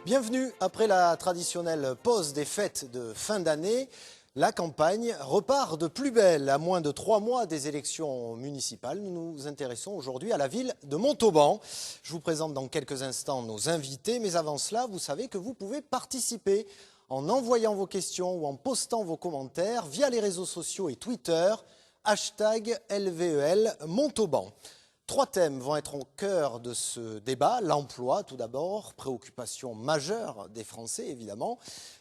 Bienvenue après la traditionnelle pause des fêtes de fin d'année. La campagne repart de plus belle. À moins de 3 mois des élections municipales, nous nous intéressons aujourd'hui à la ville de Montauban. Je vous présente dans quelques instants nos invités, mais avant cela, vous savez que vous pouvez participer en envoyant vos questions ou en postant vos commentaires via les réseaux sociaux et Twitter, #LVEL Montauban. 3 thèmes vont être au cœur de ce débat. L'emploi, tout d'abord, préoccupation majeure des Français, évidemment.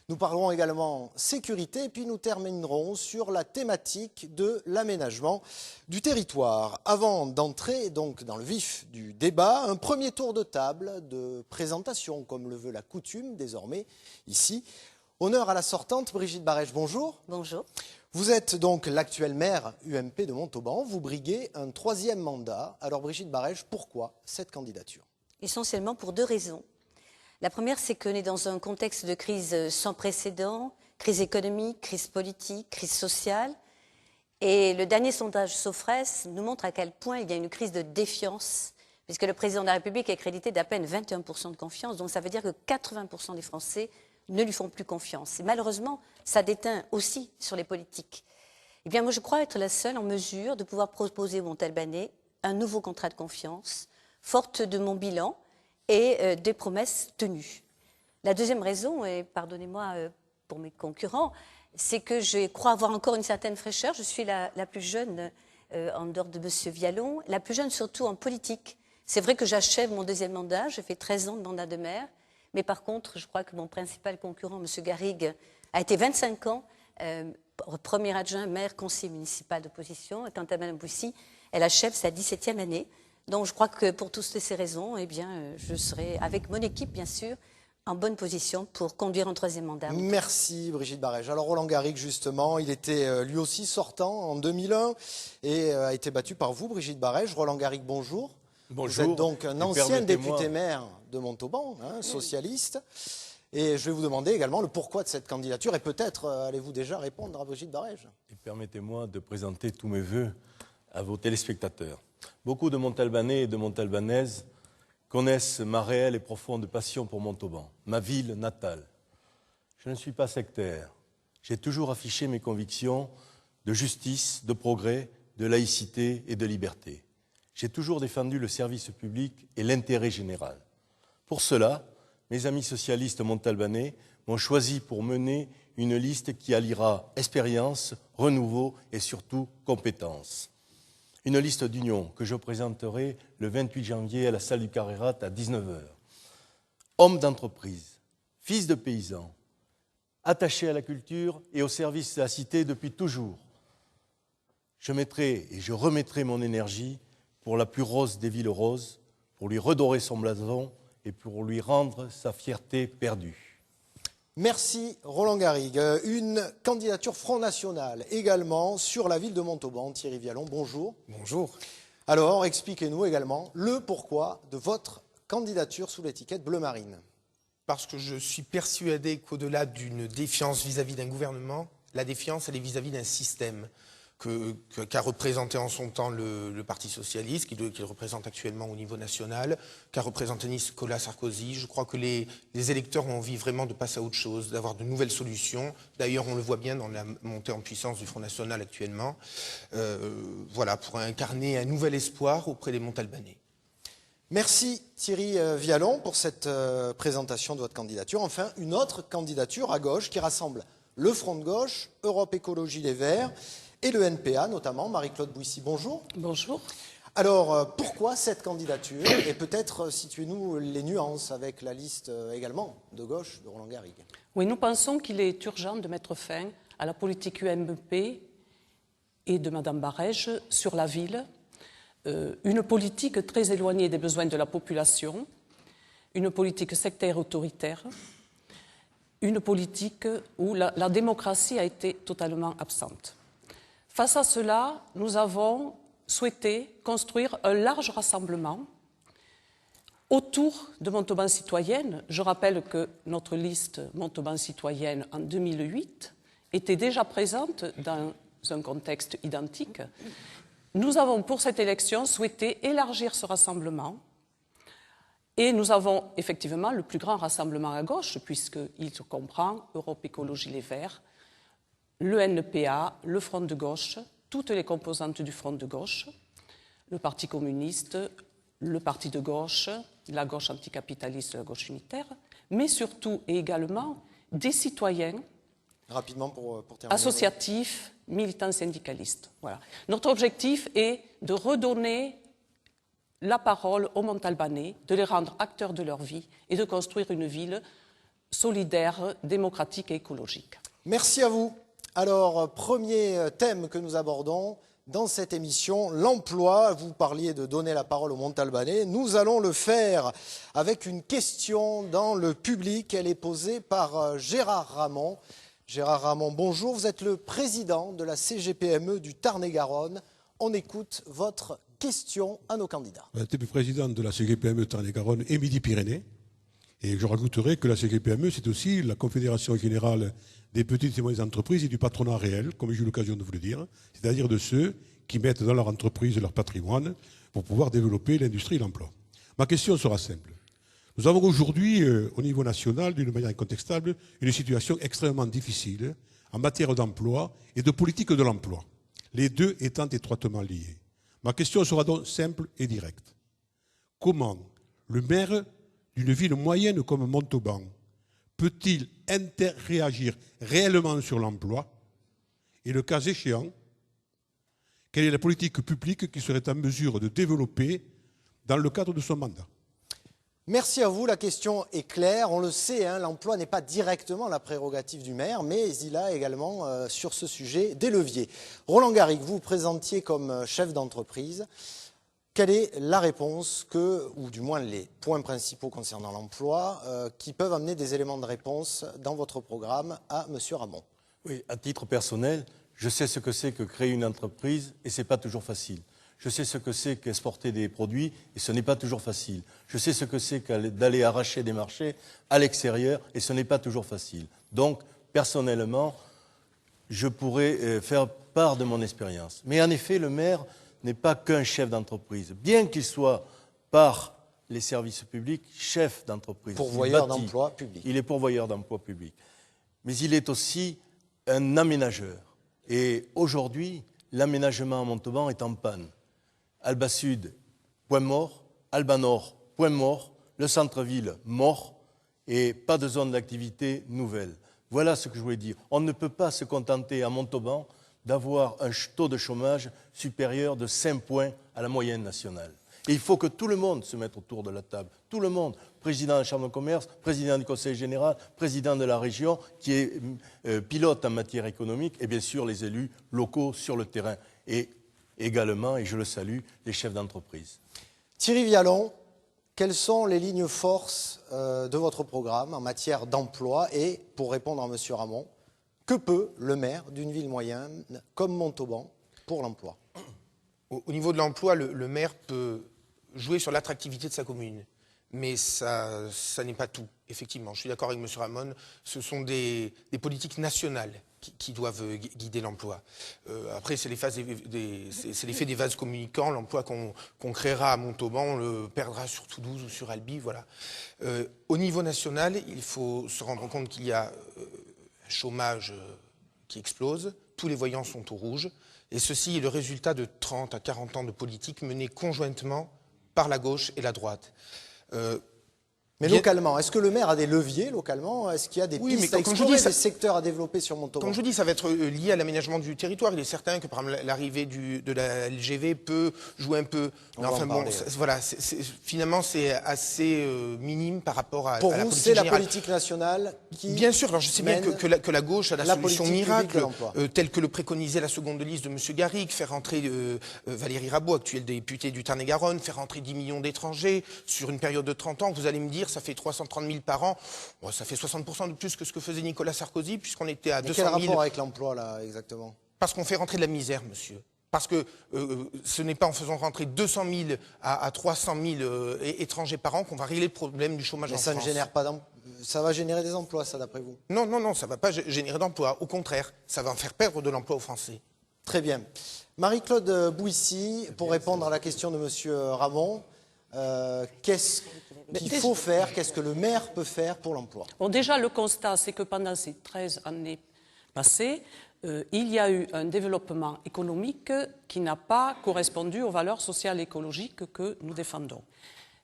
Nous parlerons également sécurité, et puis nous terminerons sur la thématique de l'aménagement du territoire. Avant d'entrer donc dans le vif du débat, un premier tour de table de présentation, comme le veut la coutume désormais ici. Honneur à la sortante, Brigitte Barège, bonjour. Bonjour. Vous êtes donc l'actuelle maire UMP de Montauban. Vous briguez un 3e mandat. Alors Brigitte Barège, pourquoi cette candidature? Essentiellement pour 2 raisons. La première, c'est qu'on est dans un contexte de crise sans précédent, crise économique, crise politique, crise sociale. Et le dernier sondage Sofres nous montre à quel point il y a une crise de défiance, puisque le président de la République est crédité d'à peine 21% de confiance. Donc ça veut dire que 80% des Français ne lui font plus confiance. Et malheureusement, ça déteint aussi sur les politiques. Eh bien, moi, je crois être la seule en mesure de pouvoir proposer au Montalbanais un nouveau contrat de confiance, forte de mon bilan et des promesses tenues. La deuxième raison, et pardonnez-moi pour mes concurrents, c'est que je crois avoir encore une certaine fraîcheur. Je suis la plus jeune, en dehors de M. Vialon, la plus jeune surtout en politique. C'est vrai que j'achève mon 2e mandat, j'ai fait 13 ans de mandat de maire. Mais par contre, je crois que mon principal concurrent, M. Garrigue, a été 25 ans premier adjoint, maire, conseiller municipal d'opposition. Et quant à Mme Boussy, elle achève sa 17e année. Donc je crois que pour toutes ces raisons, eh bien, je serai, avec mon équipe bien sûr, en bonne position pour conduire un 3e mandat. Merci Brigitte Barège. Alors Roland Garrigue, justement, il était lui aussi sortant en 2001 et a été battu par vous, Brigitte Barège. Roland Garrigue, bonjour. Bonjour. Vous êtes donc un ancien député-maire de Montauban, socialiste. Et je vais vous demander également le pourquoi de cette candidature. Et peut-être allez-vous déjà répondre à Brigitte Barège. Permettez-moi de présenter tous mes vœux à vos téléspectateurs. Beaucoup de Montalbanais et de Montalbanaises connaissent ma réelle et profonde passion pour Montauban, ma ville natale. Je ne suis pas sectaire. J'ai toujours affiché mes convictions de justice, de progrès, de laïcité et de liberté. J'ai toujours défendu le service public et l'intérêt général. Pour cela, mes amis socialistes montalbanais m'ont choisi pour mener une liste qui alliera expérience, renouveau et surtout compétence. Une liste d'union que je présenterai le 28 janvier à la salle du Carré-Rat à 19h. Homme d'entreprise, fils de paysan, attaché à la culture et au service de la cité depuis toujours. Je mettrai et je remettrai mon énergie pour la plus rose des villes roses, pour lui redorer son blason et pour lui rendre sa fierté perdue. Merci Roland Garrigue. Une candidature Front National également sur la ville de Montauban. Thierry Vialon, bonjour. Bonjour. Alors, expliquez-nous également le pourquoi de votre candidature sous l'étiquette bleu marine. Parce que je suis persuadé qu'au-delà d'une défiance vis-à-vis d'un gouvernement, la défiance, elle est vis-à-vis d'un système qu'a représenté en son temps le Parti socialiste, qu'il représente actuellement au niveau national, qu'a représenté Nicolas Sarkozy. Je crois que les électeurs ont envie vraiment de passer à autre chose, d'avoir de nouvelles solutions. D'ailleurs, on le voit bien dans la montée en puissance du Front National actuellement. Voilà, pour incarner un nouvel espoir auprès des Montalbanais. Merci Thierry Vialon pour cette présentation de votre candidature. Enfin, une autre candidature à gauche qui rassemble le Front de gauche, Europe Écologie Les Verts, et le NPA notamment. Marie-Claude Bouissy, bonjour. Bonjour. Alors, pourquoi cette candidature? Et peut-être situez-nous les nuances avec la liste également de gauche de Roland Garrigue. Oui, nous pensons qu'il est urgent de mettre fin à la politique UMP et de Mme Barège sur la ville. Une politique très éloignée des besoins de la population, une politique sectaire autoritaire, une politique où la démocratie a été totalement absente. Face à cela, nous avons souhaité construire un large rassemblement autour de Montauban Citoyenne. Je rappelle que notre liste Montauban Citoyenne en 2008 était déjà présente dans un contexte identique. Nous avons pour cette élection souhaité élargir ce rassemblement Et nous avons effectivement le plus grand rassemblement à gauche, puisqu'il se comprend Europe Écologie Les Verts, le NPA, le Front de gauche, toutes les composantes du Front de gauche, le Parti communiste, le Parti de gauche, la gauche anticapitaliste, la gauche unitaire, mais surtout et également des citoyens Rapidement pour terminer. associatifs, militants syndicalistes. Voilà. Notre objectif est de redonner la parole aux Montalbanais, de les rendre acteurs de leur vie et de construire une ville solidaire, démocratique et écologique. Merci à vous. Alors, premier thème que nous abordons dans cette émission, l'emploi. Vous parliez de donner la parole aux Montalbanais. Nous allons le faire avec une question dans le public. Elle est posée par Gérard Ramon. Gérard Ramon, bonjour. Vous êtes le président de la CGPME du Tarn-et-Garonne. On écoute votre question à nos candidats. Je suis le président de la CGPME Tarn-et-Garonne et Midi-Pyrénées. Et je rajouterai que la CGPME, c'est aussi la Confédération générale des petites et moyennes entreprises et du patronat réel, comme j'ai eu l'occasion de vous le dire, c'est-à-dire de ceux qui mettent dans leur entreprise leur patrimoine pour pouvoir développer l'industrie et l'emploi. Ma question sera simple. Nous avons aujourd'hui, au niveau national, d'une manière incontestable, une situation extrêmement difficile en matière d'emploi et de politique de l'emploi, les deux étant étroitement liés. Ma question sera donc simple et directe. Comment le maire d'une ville moyenne comme Montauban peut-il réagir réellement sur l'emploi et, le cas échéant, quelle est la politique publique qui serait en mesure de développer dans le cadre de son mandat? Merci à vous, la question est claire. On le sait, hein, l'emploi n'est pas directement la prérogative du maire, mais il a également sur ce sujet des leviers. Roland Garrigue, vous vous présentiez comme chef d'entreprise. Quelle est la réponse ou du moins les points principaux concernant l'emploi, qui peuvent amener des éléments de réponse dans votre programme à M. Ramon? Oui, à titre personnel, je sais ce que c'est que créer une entreprise et ce n'est pas toujours facile. Je sais ce que c'est qu'exporter des produits et ce n'est pas toujours facile. Je sais ce que c'est d'aller arracher des marchés à l'extérieur et ce n'est pas toujours facile. Donc, personnellement, je pourrais faire part de mon expérience. Mais en effet, le maire n'est pas qu'un chef d'entreprise. Bien qu'il soit par les services publics chef d'entreprise. Pourvoyeur d'emploi public. Il est pourvoyeur d'emploi public. Mais il est aussi un aménageur. Et aujourd'hui, l'aménagement à Montauban est en panne. Alba Sud, point mort. Alba Nord, point mort. Le centre-ville, mort. Et pas de zone d'activité nouvelle. Voilà ce que je voulais dire. On ne peut pas se contenter à Montauban d'avoir un taux de chômage supérieur de 5 points à la moyenne nationale. Et il faut que tout le monde se mette autour de la table. Tout le monde. Président de la Chambre de commerce, président du Conseil général, président de la région, qui est pilote en matière économique, et bien sûr les élus locaux sur le terrain. Et également, et je le salue, les chefs d'entreprise. Thierry Vialon, quelles sont les lignes forces de votre programme en matière d'emploi? Et pour répondre à M. Ramon, que peut le maire d'une ville moyenne comme Montauban pour l'emploi? Au niveau de l'emploi, le maire peut jouer sur l'attractivité de sa commune. Mais ça n'est pas tout, effectivement. Je suis d'accord avec M. Ramon, ce sont des politiques nationales qui doivent guider l'emploi. Après, c'est l'effet des vases communicants. L'emploi qu'on créera à Montauban, on le perdra sur Toulouse ou sur Albi. Voilà. Au niveau national, il faut se rendre compte qu'il y a un chômage qui explose. Tous les voyants sont au rouge. Et ceci est le résultat de 30 à 40 ans de politique menée conjointement par la gauche et la droite. Mais localement, est-ce que le maire a des leviers localement? Est-ce qu'il y a des pistes à explorer, des secteurs à développer sur Montauban? Comme je vous dis, ça va être lié à l'aménagement du territoire. Il est certain que, par exemple, l'arrivée de la LGV peut jouer un peu. Mais enfin bon, voilà, finalement, c'est assez minime par rapport à pour la vous, politique c'est la générale. politique nationale qui Bien sûr, alors je sais bien que la gauche a la solution miracle, telle que le préconisait la seconde liste de M. Garrigue, faire rentrer Valérie Rabault, actuelle députée du Tarn-et-Garonne, faire rentrer 10 millions d'étrangers sur une période de 30 ans. Vous allez me dire, ça fait 330 000 par an. Bon, ça fait 60% de plus que ce que faisait Nicolas Sarkozy, puisqu'on était à 200 000. Quel rapport avec l'emploi, là, exactement? Parce qu'on fait rentrer de la misère, monsieur. Parce que ce n'est pas en faisant rentrer 200 000 à 300 000 étrangers par an qu'on va régler le problème du chômage en France. Mais ça ne génère pas d'emploi. Ça va générer des emplois, ça, d'après vous? Non, ça ne va pas générer d'emplois. Au contraire, ça va en faire perdre de l'emploi aux Français. Très bien. Marie-Claude Bouissy, pour répondre à la question de M. Ramon, Qu'est-ce qu'il faut faire? Qu'est-ce que le maire peut faire pour l'emploi? Bon, déjà, le constat, c'est que pendant ces 13 années passées, il y a eu un développement économique qui n'a pas correspondu aux valeurs sociales et écologiques que nous défendons.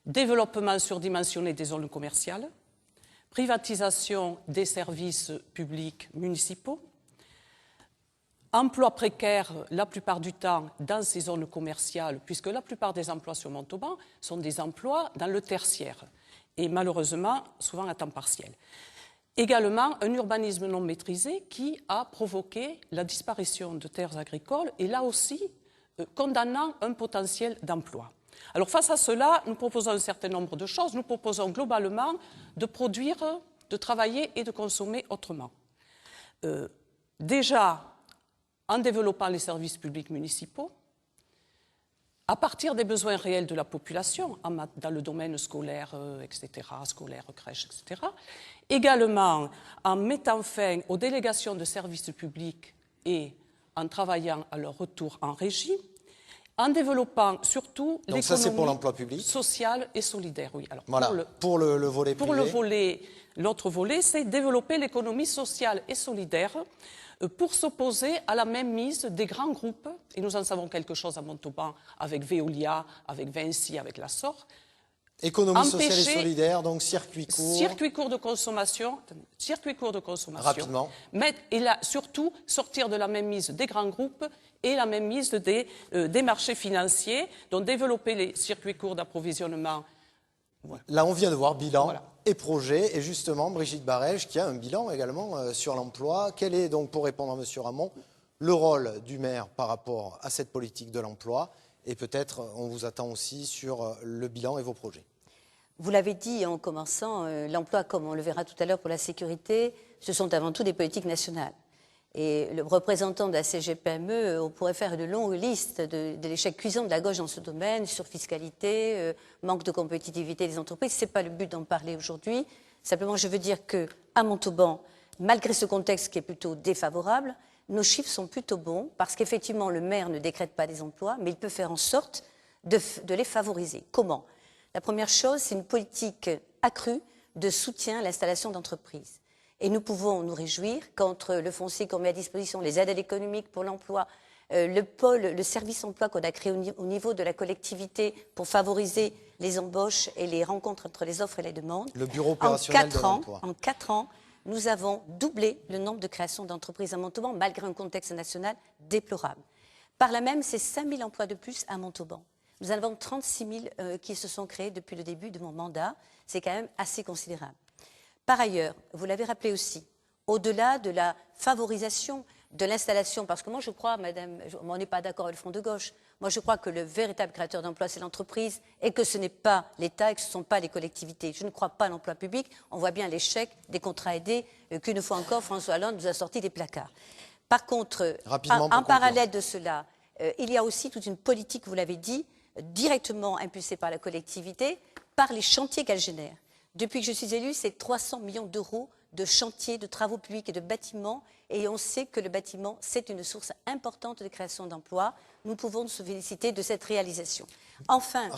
Développement surdimensionné des zones commerciales, privatisation des services publics municipaux, emploi précaire la plupart du temps dans ces zones commerciales, puisque la plupart des emplois sur Montauban sont des emplois dans le tertiaire et malheureusement souvent à temps partiel. Également, un urbanisme non maîtrisé qui a provoqué la disparition de terres agricoles et là aussi condamnant un potentiel d'emploi. Alors face à cela, nous proposons un certain nombre de choses. Nous proposons globalement de produire, de travailler et de consommer autrement. Déjà, en développant les services publics municipaux, à partir des besoins réels de la population, dans le domaine scolaire, etc., scolaire, crèche, etc. Également, en mettant fin aux délégations de services publics et en travaillant à leur retour en régie, en développant surtout l'économie sociale et solidaire. Oui. Alors, voilà, pour le volet privé. L'autre volet, c'est développer l'économie sociale et solidaire pour s'opposer à la mainmise des grands groupes, et nous en savons quelque chose à Montauban avec Veolia, avec Vinci, avec la SOR. Économie sociale et solidaire, donc circuit court. Circuit court de consommation. Rapidement. Et là, surtout, sortir de la mainmise des grands groupes et la mainmise des marchés financiers, donc développer les circuits courts d'approvisionnement. Voilà. Là, on vient de voir bilan et projet. Et justement, Brigitte Barège, qui a un bilan également sur l'emploi. Quel est donc, pour répondre à M. Ramon, le rôle du maire par rapport à cette politique de l'emploi? Et peut-être, on vous attend aussi sur le bilan et vos projets. Vous l'avez dit en commençant, l'emploi, comme on le verra tout à l'heure pour la sécurité, ce sont avant tout des politiques nationales. Et le représentant de la CGPME, on pourrait faire une longue liste de l'échec cuisant de la gauche dans ce domaine, sur fiscalité, manque de compétitivité des entreprises. Ce n'est pas le but d'en parler aujourd'hui. Simplement, je veux dire qu'à Montauban, malgré ce contexte qui est plutôt défavorable, nos chiffres sont plutôt bons parce qu'effectivement, le maire ne décrète pas des emplois, mais il peut faire en sorte de les favoriser. Comment? La première chose, c'est une politique accrue de soutien à l'installation d'entreprises. Et nous pouvons nous réjouir qu'entre le foncier qu'on met à disposition, les aides économiques pour l'emploi, le service emploi qu'on a créé au niveau de la collectivité pour favoriser les embauches et les rencontres entre les offres et les demandes. Le bureau opérationnel de l'emploi. En 4 ans, nous avons doublé le nombre de créations d'entreprises à Montauban, malgré un contexte national déplorable. Par là même, c'est 5 000 emplois de plus à Montauban. Nous en avons 36 000 qui se sont créés depuis le début de mon mandat. C'est quand même assez considérable. Par ailleurs, vous l'avez rappelé aussi, au-delà de la favorisation de l'installation, parce que moi je crois, madame, on n'est pas d'accord avec le Front de gauche, moi je crois que le véritable créateur d'emplois c'est l'entreprise et que ce n'est pas l'État et que ce ne sont pas les collectivités. Je ne crois pas à l'emploi public, on voit bien l'échec des contrats aidés qu'une fois encore François Hollande nous a sorti des placards. Par contre, en parallèle de cela, il y a aussi toute une politique, vous l'avez dit, directement impulsée par la collectivité, par les chantiers qu'elle génère. Depuis que je suis élue, c'est 300 millions d'euros de chantiers, de travaux publics et de bâtiments. Et on sait que le bâtiment, c'est une source importante de création d'emplois. Nous pouvons nous féliciter de cette réalisation. Enfin,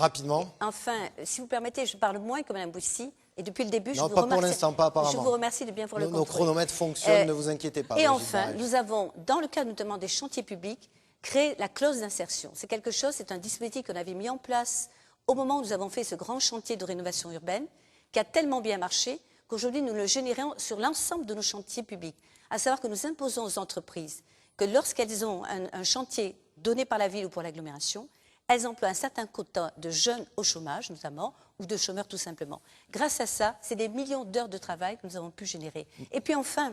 si vous permettez, je parle moins que Mme Boussy. Et depuis le début, je vous remercie de bien voir le contrôle. Nos chronomètres fonctionnent, ne vous inquiétez pas. Et enfin, nous avons, dans le cadre notamment des chantiers publics, créé la clause d'insertion. C'est quelque chose, c'est un dispositif qu'on avait mis en place au moment où nous avons fait ce grand chantier de rénovation urbaine, qui a tellement bien marché qu'aujourd'hui nous le générons sur l'ensemble de nos chantiers publics. À savoir que nous imposons aux entreprises que lorsqu'elles ont un chantier donné par la ville ou pour l'agglomération, elles emploient un certain quota de jeunes au chômage notamment, ou de chômeurs tout simplement. Grâce à ça, c'est des millions d'heures de travail que nous avons pu générer. Et puis enfin,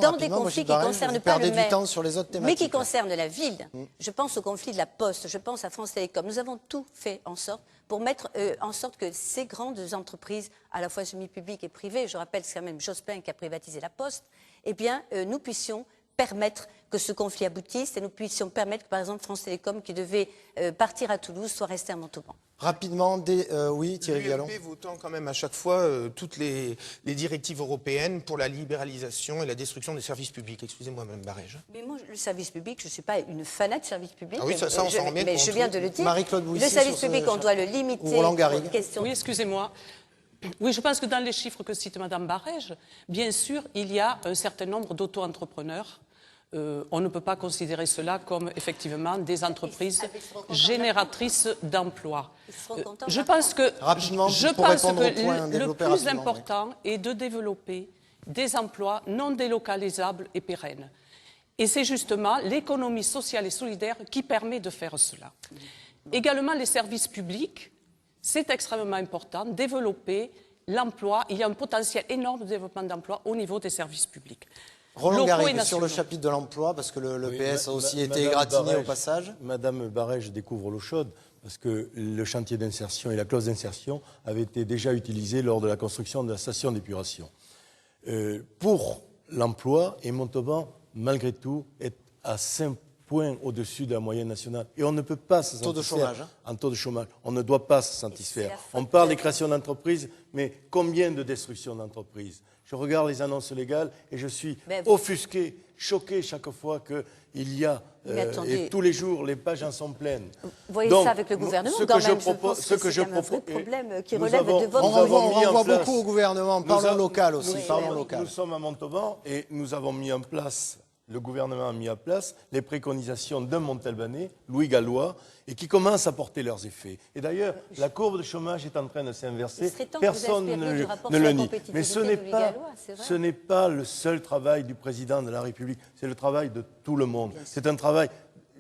dans des conflits qui ne concernent pas le maire, mais qui concernent la ville, je pense au conflit de la Poste, je pense à France Télécom, nous avons tout fait en sorte pour mettre en sorte que ces grandes entreprises, à la fois semi-publiques et privées, je rappelle que c'est quand même Jospin qui a privatisé la Poste, eh bien, nous puissions permettre que ce conflit aboutisse et nous puissions permettre que, par exemple, France Télécom, qui devait partir à Toulouse, soit resté à Montauban. Rapidement, oui, Thierry Vialon. L'UMP votant quand même à chaque fois toutes les directives européennes pour la libéralisation et la destruction des services publics. Excusez-moi, Mme Barège. Mais moi, le service public, je ne suis pas une fanat de service public. Ah oui, ça on s'en rend bien mais compte. je viens de le dire. Marie-Claude Bouissy Le service sur ce public, on doit le limiter. Ou Roland Garrigue. Oui, excusez-moi. Oui, je pense que dans les chiffres que cite Mme Barège, bien sûr, il y a un certain nombre d'auto-entrepreneurs. On ne peut pas considérer cela comme effectivement des entreprises génératrices d'emplois. Je pense que, le plus important est de développer des emplois non délocalisables et pérennes. Et c'est justement l'économie sociale et solidaire qui permet de faire cela. Également, les services publics, c'est extrêmement important, développer l'emploi. Il y a un potentiel énorme de développement d'emploi au niveau des services publics. Roland Garrigue, sur le chapitre de l'emploi, parce que le PS a aussi été égratigné au passage. Madame Barège découvre l'eau chaude, parce que le chantier d'insertion et la clause d'insertion avaient été déjà utilisés lors de la construction de la station d'épuration. Pour l'emploi, et Montauban, malgré tout, est à 5 points au-dessus de la moyenne nationale. Et on ne peut pas se satisfaire. Taux de chômage. En taux de chômage. On ne doit pas se satisfaire. On parle des créations d'entreprises, mais combien de destructions d'entreprises? Je regarde les annonces légales et je suis offusqué, choqué chaque fois qu'il y a, et tous les jours, les pages en sont pleines. Vous voyez donc, ça avec le gouvernement, ce quand que même, je propose, je pense que c'est un vrai problème qui relève de votre On renvoie beaucoup au gouvernement. Parlons local aussi. Parlons local. Nous sommes à Montauban et nous avons mis en place, le gouvernement a mis en place les préconisations d'un Montalbanais, Louis Gallois, et qui commencent à porter leurs effets. Et d'ailleurs, la courbe de chômage est en train de s'inverser. Personne ne le nie. Mais ce n'est pas le seul travail du président de la République. C'est le travail de tout le monde. C'est un travail,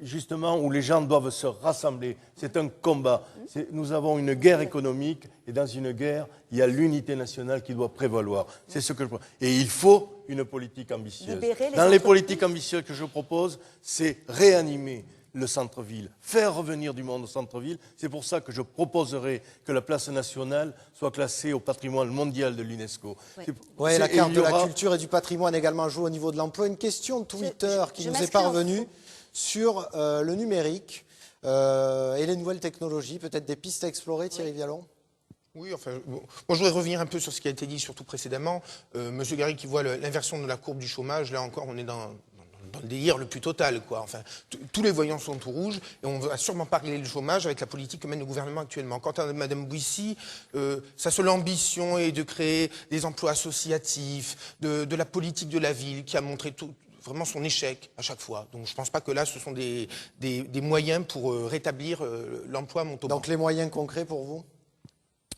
justement, où les gens doivent se rassembler. C'est un combat. Nous avons une guerre économique, et dans une guerre, il y a l'unité nationale qui doit prévaloir. C'est ce que je propose. Et il faut une politique ambitieuse. Dans les politiques ambitieuses que je propose, c'est réanimer le centre-ville, faire revenir du monde au centre-ville. C'est pour ça que je proposerai que la place nationale soit classée au patrimoine mondial de l'UNESCO. Oui, la carte de la culture et du patrimoine également joue au niveau de l'emploi. Une question de Twitter qui nous est parvenue sur le numérique et les nouvelles technologies. Peut-être des pistes à explorer, Thierry Vialon? Oui, enfin, moi je voudrais revenir un peu sur ce qui a été dit, surtout précédemment. Monsieur Garrigue qui voit l'inversion de la courbe du chômage, là encore on est dans le délire le plus total, quoi. Enfin, tous les voyants sont tout rouges et on va sûrement pas régler le chômage avec la politique que mène le gouvernement actuellement. Quant à Mme Bouissy, sa seule ambition est de créer des emplois associatifs, de la politique de la ville qui a montré vraiment son échec à chaque fois. Donc je ne pense pas que là, ce sont des moyens pour rétablir l'emploi à Montauban. Donc les moyens concrets pour vous?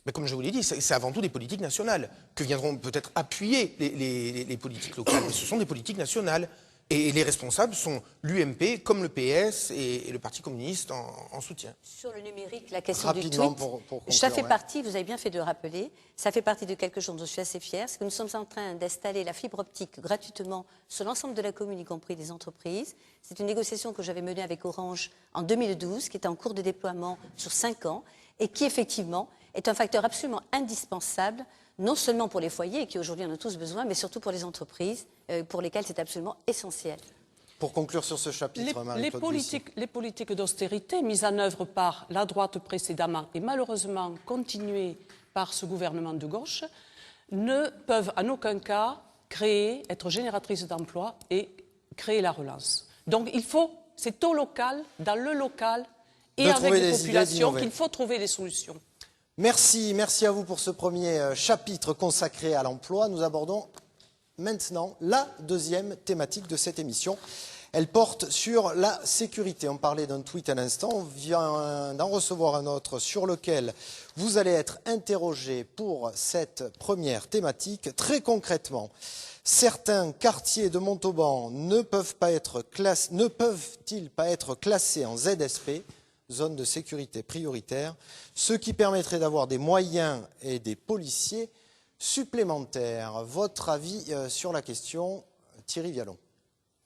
Mais comme je vous l'ai dit, c'est avant tout des politiques nationales que viendront peut-être appuyer les politiques locales. Mais ce sont des politiques nationales. Et les responsables sont l'UMP, comme le PS et le Parti communiste en soutien. Sur le numérique, la question du tweet, pour conclure, ça fait partie, vous avez bien fait de le rappeler, ça fait partie de quelque chose dont je suis assez fière, c'est que nous sommes en train d'installer la fibre optique gratuitement sur l'ensemble de la commune, y compris des entreprises. C'est une négociation que j'avais menée avec Orange en 2012, qui est en cours de déploiement sur 5 ans, et qui effectivement est un facteur absolument indispensable, non seulement pour les foyers, qui aujourd'hui en ont tous besoin, mais surtout pour les entreprises, pour lesquelles c'est absolument essentiel. Pour conclure sur ce chapitre, les politiques d'austérité mises en œuvre par la droite précédemment et malheureusement continuées par ce gouvernement de gauche ne peuvent en aucun cas être génératrices d'emplois et créer la relance. Donc il faut, c'est au local, dans le local et avec les populations qu'il faut trouver des solutions. Merci à vous pour ce premier chapitre consacré à l'emploi. Nous abordons maintenant la deuxième thématique de cette émission. Elle porte sur la sécurité. On parlait d'un tweet à l'instant, on vient d'en recevoir un autre sur lequel vous allez être interrogé pour cette première thématique. Très concrètement, certains quartiers de Montauban ne peuvent-ils pas être classés en ZSP, zone de sécurité prioritaire, ce qui permettrait d'avoir des moyens et des policiers supplémentaires. Votre avis sur la question, Thierry Vialon?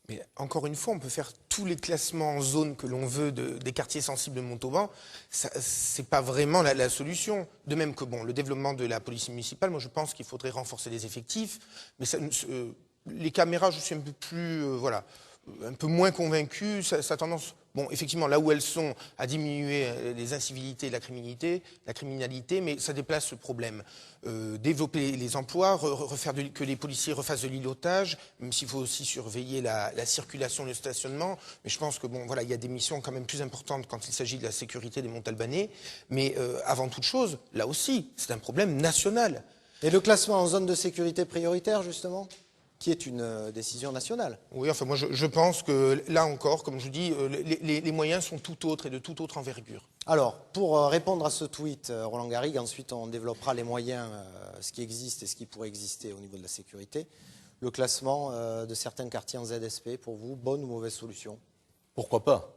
Mais encore une fois, on peut faire tous les classements en zone que l'on veut des quartiers sensibles de Montauban. Ce n'est pas vraiment la solution. De même que le développement de la police municipale, moi je pense qu'il faudrait renforcer les effectifs. Mais Les caméras, je suis un peu plus, voilà, un peu moins convaincu. Ça a tendance, bon, effectivement, là où elles sont, à diminuer les incivilités et la criminalité, mais ça déplace le problème. Développer les emplois, que les policiers refassent de l'îlotage, même s'il faut aussi surveiller la circulation, le stationnement. Mais je pense que, bon, voilà, il y a des missions quand même plus importantes quand il s'agit de la sécurité des Montalbanais. Mais avant toute chose, là aussi, c'est un problème national. Et le classement en zone de sécurité prioritaire, justement, qui est une décision nationale. Oui, enfin moi je pense que là encore, comme je vous dis, les moyens sont tout autres et de toute autre envergure. Alors, pour répondre à ce tweet, Roland Garrigue, ensuite on développera les moyens, ce qui existe et ce qui pourrait exister au niveau de la sécurité. Le classement de certains quartiers en ZSP, pour vous, bonne ou mauvaise solution? Pourquoi pas?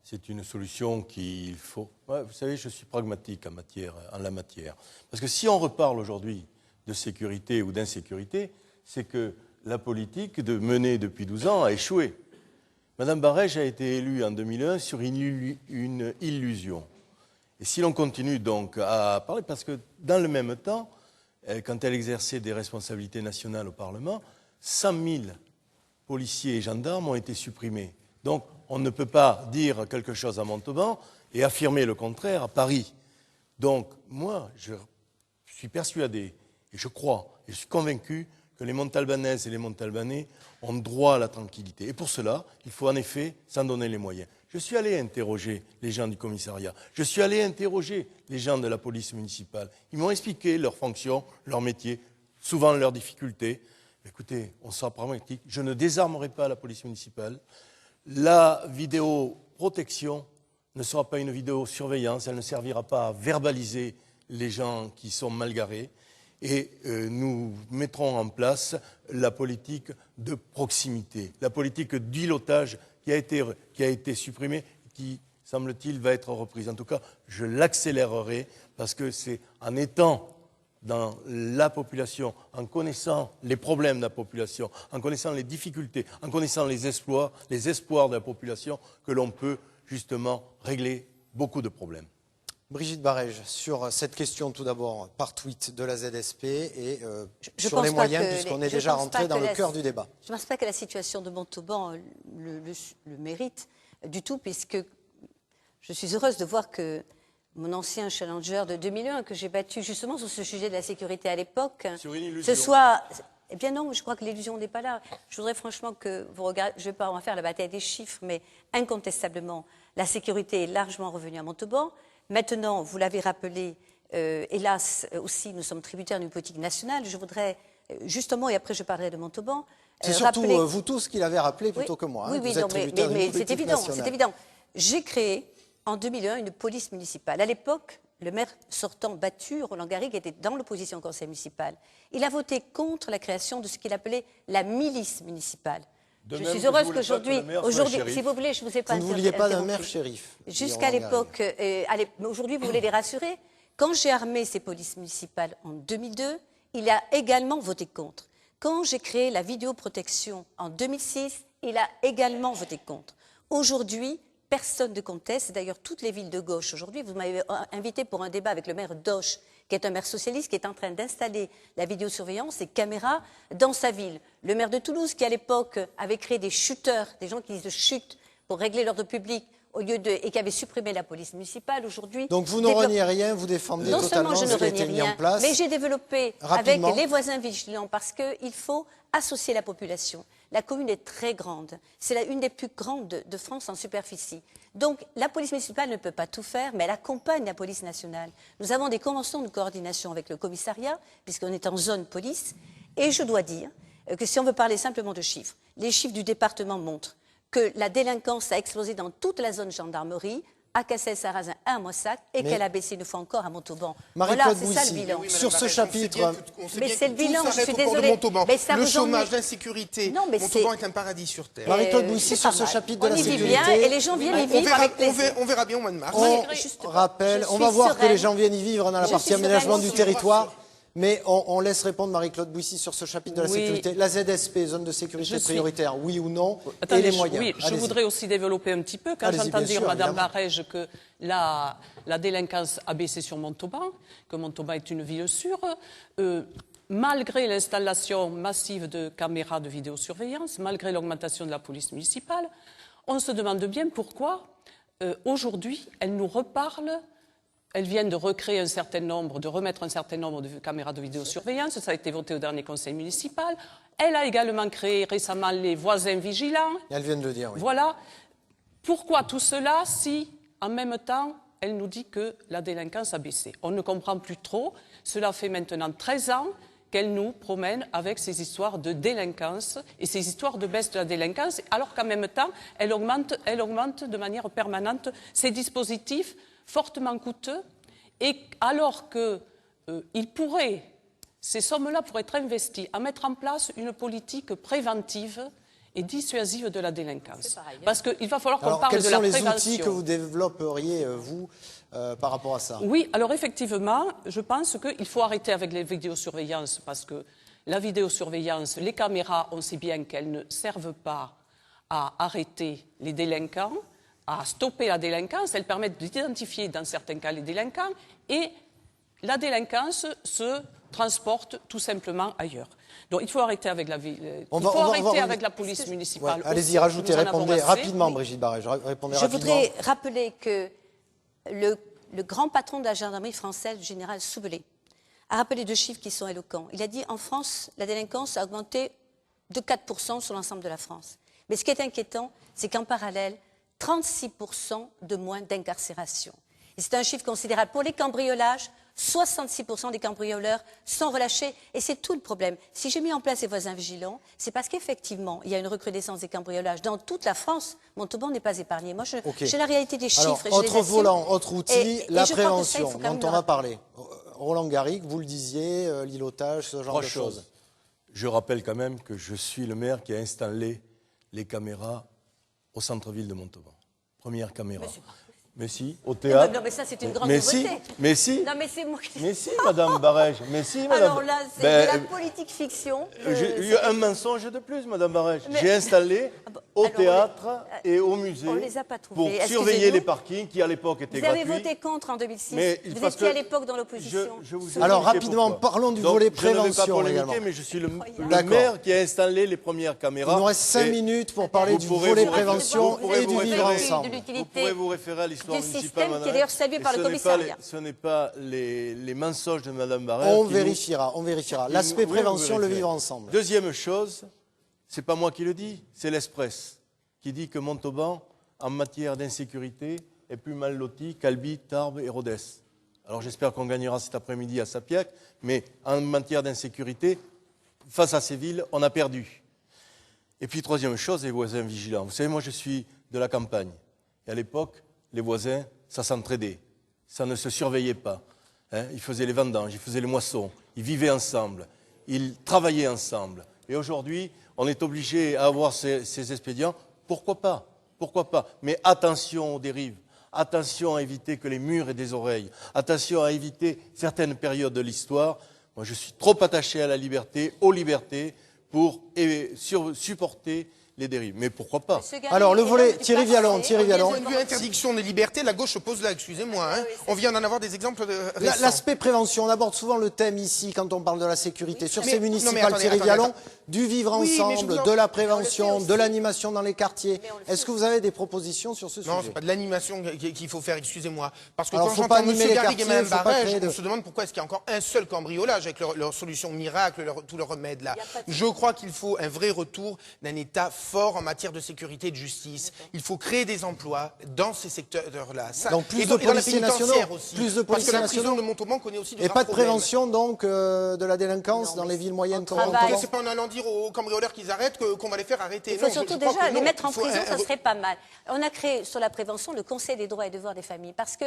C'est une solution qu'il faut... Ouais, vous savez, je suis pragmatique en la matière. Parce que si on reparle aujourd'hui de sécurité ou d'insécurité, c'est que la politique menée depuis 12 ans a échoué. Madame Barège a été élue en 2001 sur une illusion. Et si l'on continue donc à parler, parce que dans le même temps, quand elle exerçait des responsabilités nationales au Parlement, 100 000 policiers et gendarmes ont été supprimés. Donc on ne peut pas dire quelque chose à Montauban et affirmer le contraire à Paris. Donc moi, je suis persuadé, et je crois, et je suis convaincu que les Montalbanaises et les Montalbanais ont droit à la tranquillité. Et pour cela, il faut en effet s'en donner les moyens. Je suis allé interroger les gens du commissariat, je suis allé interroger les gens de la police municipale. Ils m'ont expliqué leurs fonctions, leur métier, souvent leurs difficultés. Écoutez, on sera pragmatique, je ne désarmerai pas la police municipale. La vidéoprotection ne sera pas une vidéosurveillance, elle ne servira pas à verbaliser les gens qui sont mal garés. Et nous mettrons en place la politique de proximité, la politique d'îlotage qui a été supprimée, qui, semble-t-il, va être reprise. En tout cas, je l'accélérerai parce que c'est en étant dans la population, en connaissant les problèmes de la population, en connaissant les difficultés, en connaissant les espoirs de la population que l'on peut justement régler beaucoup de problèmes. Brigitte Barège, sur cette question tout d'abord par tweet de la ZSP et sur pense les pas moyens, que puisqu'on les- est je déjà pense rentré pas dans que le cœur du débat. Je ne pense pas que la situation de Montauban le mérite du tout, puisque je suis heureuse de voir que mon ancien challenger de 2001, que j'ai battu justement sur ce sujet de la sécurité à l'époque, Sur une illusion. ce soit... Eh bien non, je crois que l'illusion n'est pas là. Je voudrais franchement que vous regardiez, je ne vais pas en faire la bataille des chiffres, mais incontestablement, la sécurité est largement revenue à Montauban. Maintenant, vous l'avez rappelé, hélas aussi, nous sommes tributaires d'une politique nationale. Je voudrais justement, et après je parlerai de Montauban, C'est surtout rappeler... vous tous qui l'avez rappelé plutôt Oui, que moi. Oui, Vous êtes non, tributaire d'une mais politique c'est évident, nationale. c'est évident. J'ai créé en 2001 une police municipale. À l'époque, le maire sortant battu, Roland Garrigue, était dans l'opposition au conseil municipal. Il a voté contre la création de ce qu'il appelait la milice municipale. De Je même suis que heureuse je voulais pas que qu'aujourd'hui, le maire soit shérif. si vous voulez, je ne vous ai pas Vous ne vouliez pas d'un interrompu. maire shérif. dit Jusqu'à Roland l'époque, mais aujourd'hui, vous voulez les rassurer. Quand j'ai armé ces polices municipales en 2002, il a également voté contre. Quand j'ai créé la vidéoprotection en 2006, il a également voté contre. Aujourd'hui, personne ne conteste. D'ailleurs, toutes les villes de gauche aujourd'hui, vous m'avez invité pour un débat avec le maire d'Auch, qui est un maire socialiste, qui est en train d'installer la vidéosurveillance et caméras dans sa ville. Le maire de Toulouse, qui à l'époque avait créé des shooters, des gens qui se chutent pour régler l'ordre public, et qui avait supprimé la police municipale, aujourd'hui... Donc vous ne reniez rien, vous défendez Non totalement seulement je ce ne qui a renie été mis en rien, place. mais j'ai développé Rapidement. avec les voisins vigilants, parce qu'il faut associer la population. La commune est très grande, c'est une des plus grandes de France en superficie. Donc la police municipale ne peut pas tout faire, mais elle accompagne la police nationale. Nous avons des conventions de coordination avec le commissariat, puisqu'on est en zone police, et je dois dire que si on veut parler simplement de chiffres, les chiffres du département montrent que la délinquance a explosé dans toute la zone gendarmerie, à Cassel-Sarrazin, à Moissac, et Mais- qu'elle a baissé une fois encore à Montauban. Marie-Claude Voilà, c'est ça le Bouissy, bilan. oui, sur ce chapitre... Mais c'est le bilan, je suis Tout s'arrête au port de désolée. Montauban. Mais ça le vous chômage, ennuie. l'insécurité. Non, mais Montauban c'est- est un paradis sur terre. Marie-Claude Bouissy, c'est sur pas ce mal. chapitre de la On y vit sécurité... bien, et les gens viennent y vivre avec plaisir. On verra bien au mois de mars. On Justement, rappelle, je on suis va voir que sereine. les gens viennent y vivre dans la Je partie suis aménagement sereine. du territoire, mais on laisse répondre Marie-Claude Bouissy sur ce chapitre de la Oui. sécurité. La ZSP, zone de sécurité Je suis- prioritaire, oui ou non, Attendez, et les moyens. Oui, je Allez-y. voudrais aussi développer un petit peu. Quand Allez-y, j'entends bien dire, sûr, Madame évidemment. Barège, que la délinquance a baissé sur Montauban, que Montauban est une ville sûre, malgré l'installation massive de caméras de vidéosurveillance, malgré l'augmentation de la police municipale, on se demande bien pourquoi, aujourd'hui, elles nous reparlent. Elles viennent de recréer un certain nombre, de remettre un certain nombre de caméras de vidéosurveillance. Ça a été voté au dernier conseil municipal. Elle a également créé récemment les voisins vigilants. Elles viennent de le dire, oui. Voilà. Pourquoi tout cela si, en même temps, elle nous dit que la délinquance a baissé? On ne comprend plus trop. Cela fait maintenant 13 ans qu'elle nous promène avec ces histoires de délinquance et ces histoires de baisse de la délinquance, alors qu'en même temps, elle augmente de manière permanente ces dispositifs fortement coûteux, et alors que ces sommes-là pourraient être investies à mettre en place une politique préventive et dissuasive de la délinquance. Parce qu'il va falloir qu'on parle de la prévention. Quels sont les outils que vous développeriez, vous, par rapport à ça? Oui, alors effectivement, je pense qu'il faut arrêter avec les vidéosurveillances, parce que la vidéosurveillance, les caméras, on sait bien qu'elles ne servent pas à arrêter les délinquants, à stopper la délinquance. Elles permettent d'identifier dans certains cas les délinquants, et la délinquance se transporte tout simplement ailleurs. Donc il faut arrêter avec la avec la police municipale. Ouais, allez-y, rajoutez, répondez rapidement, Brigitte Barrege. Je voudrais rappeler que le grand patron de la gendarmerie française, le général Soubelé, a rappelé 2 chiffres qui sont éloquents. Il a dit en France, la délinquance a augmenté de 4% sur l'ensemble de la France. Mais ce qui est inquiétant, c'est qu'en parallèle, 36% de moins d'incarcération. Et c'est un chiffre considérable. Pour les cambriolages, 66% des cambrioleurs sont relâchés. Et c'est tout le problème. Si j'ai mis en place les voisins vigilants, c'est parce qu'effectivement, il y a une recrudescence des cambriolages. Dans toute la France, Montauban n'est pas épargné. Moi, j'ai la réalité des chiffres. Alors, et autre volant, autre outil, la prévention ça, dont on va parler. Roland Garrigue, vous le disiez, l'îlotage, ce genre de choses. Je rappelle quand même que je suis le maire qui a installé les caméras au centre-ville de Montauban. Première caméra. Mais si, au théâtre. Non, mais ça, c'est une grande nouveauté. Mais si. Non, mais c'est moi qui... Mais si, Madame Barège. Mais si, Madame. Alors là, c'est de la politique fiction. J'ai eu un mensonge de plus, Madame Barège. J'ai installé au théâtre et au musée on les a pas trouvés. pour surveiller les parkings qui, à l'époque, étaient gratuits. Vous avez voté contre en 2006. Mais vous étiez à l'époque dans l'opposition. Alors, rapidement, parlons du volet prévention. Je ne vais pas polémiquer, mais je suis le maire qui a installé les premières caméras. Il nous reste 5 minutes pour parler du volet prévention et du vivre ensemble. Vous pourrez vous référer à l'histoire municipale, Madame. Qui est d'ailleurs salué par le commissariat. Ce n'est pas les mensonges de Madame Barrère. On vérifiera. L'aspect prévention, le vivre ensemble. Deuxième chose, c'est pas moi qui le dis, c'est l'Express qui dit que Montauban, en matière d'insécurité, est plus mal loti qu'Albi, Tarbes et Rodez. Alors j'espère qu'on gagnera cet après-midi à Sapiac, mais en matière d'insécurité, face à ces villes, on a perdu. Et puis troisième chose, les voisins vigilants. Vous savez, moi je suis de la campagne. Et à l'époque, les voisins, ça s'entraidait, ça ne se surveillait pas. Ils faisaient les vendanges, ils faisaient les moissons, ils vivaient ensemble, ils travaillaient ensemble. Et aujourd'hui, on est obligé à avoir ces expédients. Pourquoi pas? Mais attention aux dérives, attention à éviter que les murs aient des oreilles, attention à éviter certaines périodes de l'histoire. Moi, je suis trop attaché à la liberté, aux libertés, pour supporter les dérives. Mais pourquoi pas? Alors, le volet, Thierry Vialon. Point de vue interdiction des libertés, la gauche oppose là, excusez-moi. On vient d'en avoir des exemples récents. L'aspect prévention, on aborde souvent le thème ici, quand on parle de la sécurité. Sur ces municipales, Thierry Vialon, du vivre ensemble, de la prévention, de l'animation dans les quartiers. Est-ce que vous avez des propositions sur ce sujet? Non, c'est pas de l'animation qu'il faut faire, excusez-moi. Parce que alors, quand j'entends M. Garrigue et Mme Barège, on se demande pourquoi est-ce qu'il y a encore un seul cambriolage avec leur solution miracle, tous leurs remèdes là. Je crois qu'il faut un vrai retour d'un État fort en matière de sécurité et de justice. Il faut créer des emplois dans ces secteurs-là. Donc plus de policiers nationaux, plus de policiers nationaux. Parce que la prison de Montauban connaît aussi de graves problèmes. Et pas de prévention donc de la délinquance dans les villes moyennes comme Montauban. C'est pas en allant dire aux cambrioleurs qu'ils arrêtent qu'on va les faire arrêter. Il faut surtout déjà les mettre en prison, ça serait pas mal. On a créé sur la prévention le Conseil des droits et devoirs des familles parce que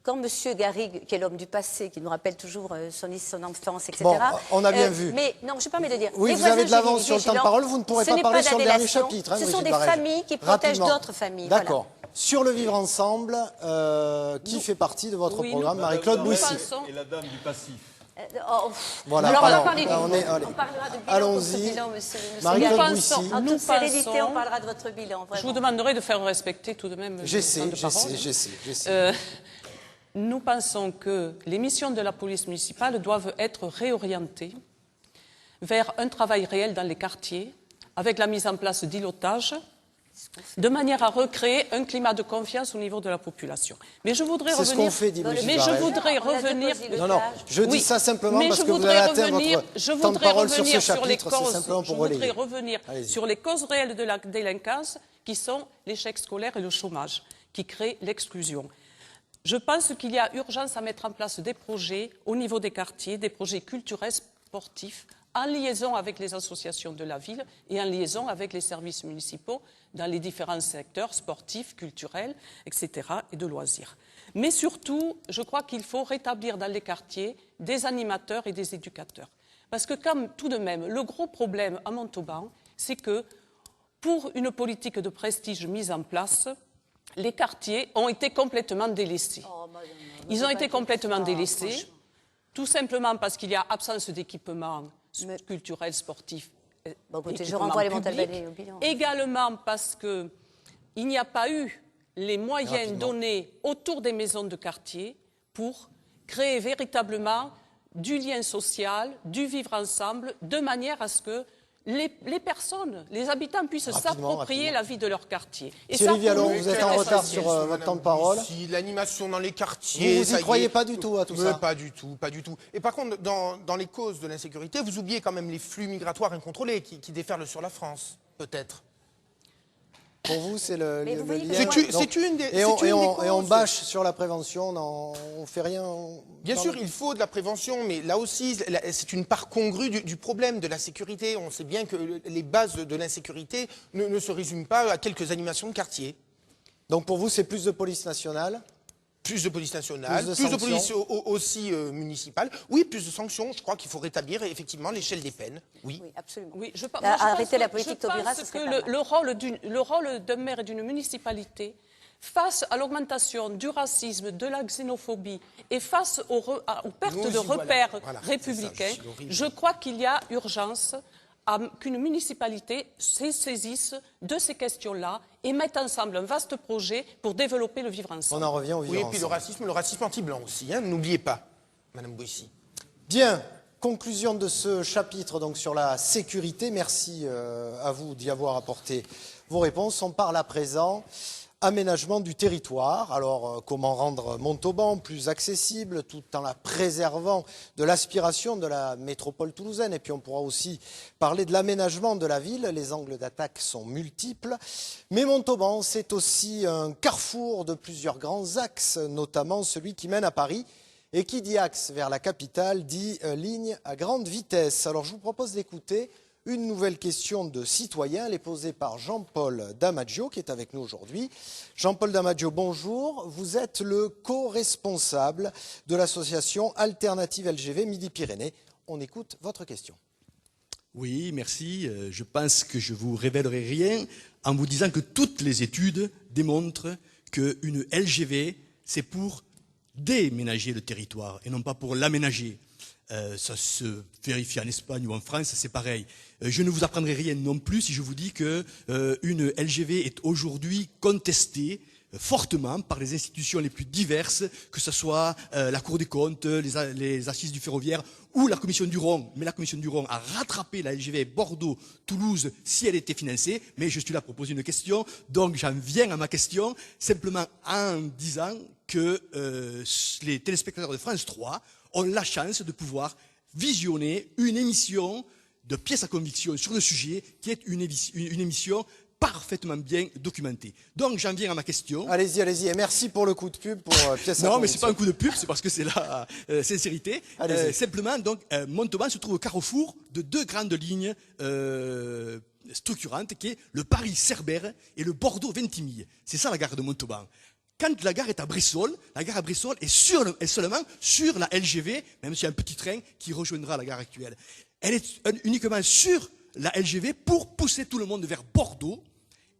quand M. Garrigue, qui est l'homme du passé, qui nous rappelle toujours son enfance, etc. Bon, on a bien vu. Mais non, je ne permets de dire. Oui, vous avez de l'avance sur le temps de parole, vous ne pourrez pas parler sur le dernier chapitre. Ce sont des familles qui protègent d'autres familles. D'accord. Sur le vivre ensemble, qui fait partie de votre programme, Marie-Claude Bouissy. Et la dame du passif. Voilà, alors, on va parler on parlera de bilan. Allons-y. Marie-Claude Bouissy. En toute sérénité, on parlera de votre bilan. Je vous demanderai de faire respecter tout de même. J'essaie. Nous pensons que les missions de la police municipale doivent être réorientées vers un travail réel dans les quartiers, avec la mise en place d'îlotages, de manière à recréer un climat de confiance au niveau de la population. Mais je voudrais C'est ce qu'on fait, dit Brigitte Mais je Varel. voudrais revenir. Non, je dis ça simplement mais parce je que vous voudrais avez atteint revenir, votre temps de parole sur ce chapitre, c'est simplement pour relayer. Je voudrais revenir sur les causes réelles de la délinquance, qui sont l'échec scolaire et le chômage, qui créent l'exclusion. Je pense qu'il y a urgence à mettre en place des projets au niveau des quartiers, des projets culturels, sportifs, en liaison avec les associations de la ville et en liaison avec les services municipaux dans les différents secteurs sportifs, culturels, etc. et de loisirs. Mais surtout, je crois qu'il faut rétablir dans les quartiers des animateurs et des éducateurs. Parce que comme tout de même, le gros problème à Montauban, c'est que pour une politique de prestige mise en place, les quartiers ont été complètement délaissés. Ils ont été complètement délaissés, tout simplement parce qu'il y a absence d'équipements culturels, sportifs. Je renvoie les Montalbanais au bilan. Également parce qu'il n'y a pas eu les moyens donnés autour des maisons de quartier pour créer véritablement du lien social, du vivre ensemble, de manière à ce que les personnes, les habitants puissent s'approprier la vie de leur quartier. Et Thierry Vialon, vous êtes en retard sur votre temps de parole. Si l'animation dans les quartiers... Vous n'y croyez pas du tout à tout ça? Pas du tout, pas du tout. Et par contre, dans les causes de l'insécurité, vous oubliez quand même les flux migratoires incontrôlés qui déferlent sur la France, peut-être. Pour vous, c'est le lien. C'est une des Et on causes. bâche sur la prévention, on fait rien. Bien sûr, il faut de la prévention, mais là aussi, c'est une part congrue du problème de la sécurité. On sait bien que les bases de l'insécurité ne se résument pas à quelques animations de quartier. Donc pour vous, c'est plus de police nationale? Plus de police nationale, plus de police aussi municipale. Oui, plus de sanctions. Je crois qu'il faut rétablir effectivement l'échelle des peines. Oui, absolument. Oui, Arrêter la politique Taubira, je pense que le rôle d'un maire et d'une municipalité, face à l'augmentation du racisme, de la xénophobie et face aux pertes de repères républicains, je crois qu'il y a urgence qu'une municipalité se saisisse de ces questions-là et mette ensemble un vaste projet pour développer le vivre ensemble. On en revient au vivre ensemble. Oui, et puis le racisme anti-blanc aussi, hein, n'oubliez pas, Madame Boissy. Bien, conclusion de ce chapitre donc, sur la sécurité. Merci à vous d'y avoir apporté vos réponses. On parle à présent aménagement du territoire. Alors, comment rendre Montauban plus accessible tout en la préservant de l'aspiration de la métropole toulousaine. Et puis, on pourra aussi parler de l'aménagement de la ville. Les angles d'attaque sont multiples. Mais Montauban, c'est aussi un carrefour de plusieurs grands axes, notamment celui qui mène à Paris. Et qui dit axe vers la capitale dit ligne à grande vitesse. Alors, je vous propose d'écouter une nouvelle question de citoyen. Elle est posée par Jean-Paul Damaggio, qui est avec nous aujourd'hui. Jean-Paul Damaggio, bonjour. Vous êtes le co-responsable de l'association Alternative LGV Midi-Pyrénées. On écoute votre question. Oui, merci. Je pense que je vous révélerai rien en vous disant que toutes les études démontrent qu'une LGV, c'est pour déménager le territoire et non pas pour l'aménager. Ça se vérifie en Espagne ou en France, c'est pareil. Je ne vous apprendrai rien non plus si je vous dis qu'une LGV est aujourd'hui contestée fortement par les institutions les plus diverses, que ce soit la Cour des comptes, les assises du ferroviaire ou la Commission du Rhône. Mais la Commission du Rhône a rattrapé la LGV Bordeaux-Toulouse si elle était financée. Mais je suis là pour poser une question, donc j'en viens à ma question, simplement en disant que les téléspectateurs de France 3 ont la chance de pouvoir visionner une émission de pièces à conviction sur le sujet, qui est une émission parfaitement bien documentée. Donc j'en viens à ma question. Allez-y, allez-y. Et merci pour le coup de pub pour pièces à Non, conviction. mais c'est pas un coup de pub, c'est parce que c'est la sincérité. Simplement, donc, Montauban se trouve au carrefour de deux grandes lignes structurantes, qui est le Paris-Cerbère et le Bordeaux-Ventimille. C'est ça la gare de Montauban. Quand la gare est à Bressolles, la gare à Bressolles est seulement sur la LGV, même s'il y a un petit train qui rejoindra la gare actuelle. Elle est uniquement sur la LGV pour pousser tout le monde vers Bordeaux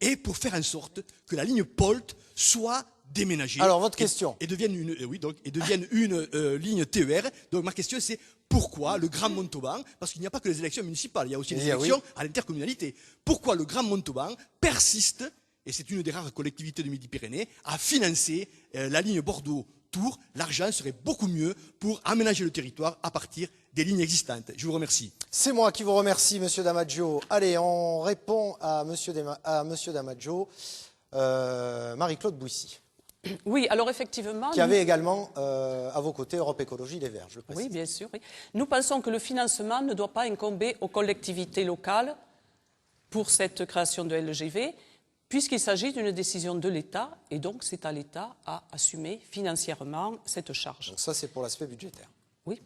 et pour faire en sorte que la ligne POLT soit déménagée. Alors, votre question. Et devienne une ligne TER. Donc, ma question, c'est pourquoi le Grand Montauban, parce qu'il n'y a pas que les élections municipales, il y a aussi les élections à l'intercommunalité, pourquoi le Grand Montauban persiste, et c'est une des rares collectivités de Midi-Pyrénées, à financer la ligne Bordeaux tour, l'argent serait beaucoup mieux pour aménager le territoire à partir des lignes existantes. Je vous remercie. C'est moi qui vous remercie, Monsieur Damaggio. Allez, on répond à Monsieur Damaggio. Marie-Claude Bouissy, Oui, alors effectivement... qui avait également à vos côtés Europe Écologie Les Verts, je le précise. Oui, bien sûr. Oui. Nous pensons que le financement ne doit pas incomber aux collectivités locales pour cette création de LGV, puisqu'il s'agit d'une décision de l'État, et donc c'est à l'État à assumer financièrement cette charge. Donc ça, c'est pour l'aspect budgétaire. Oui.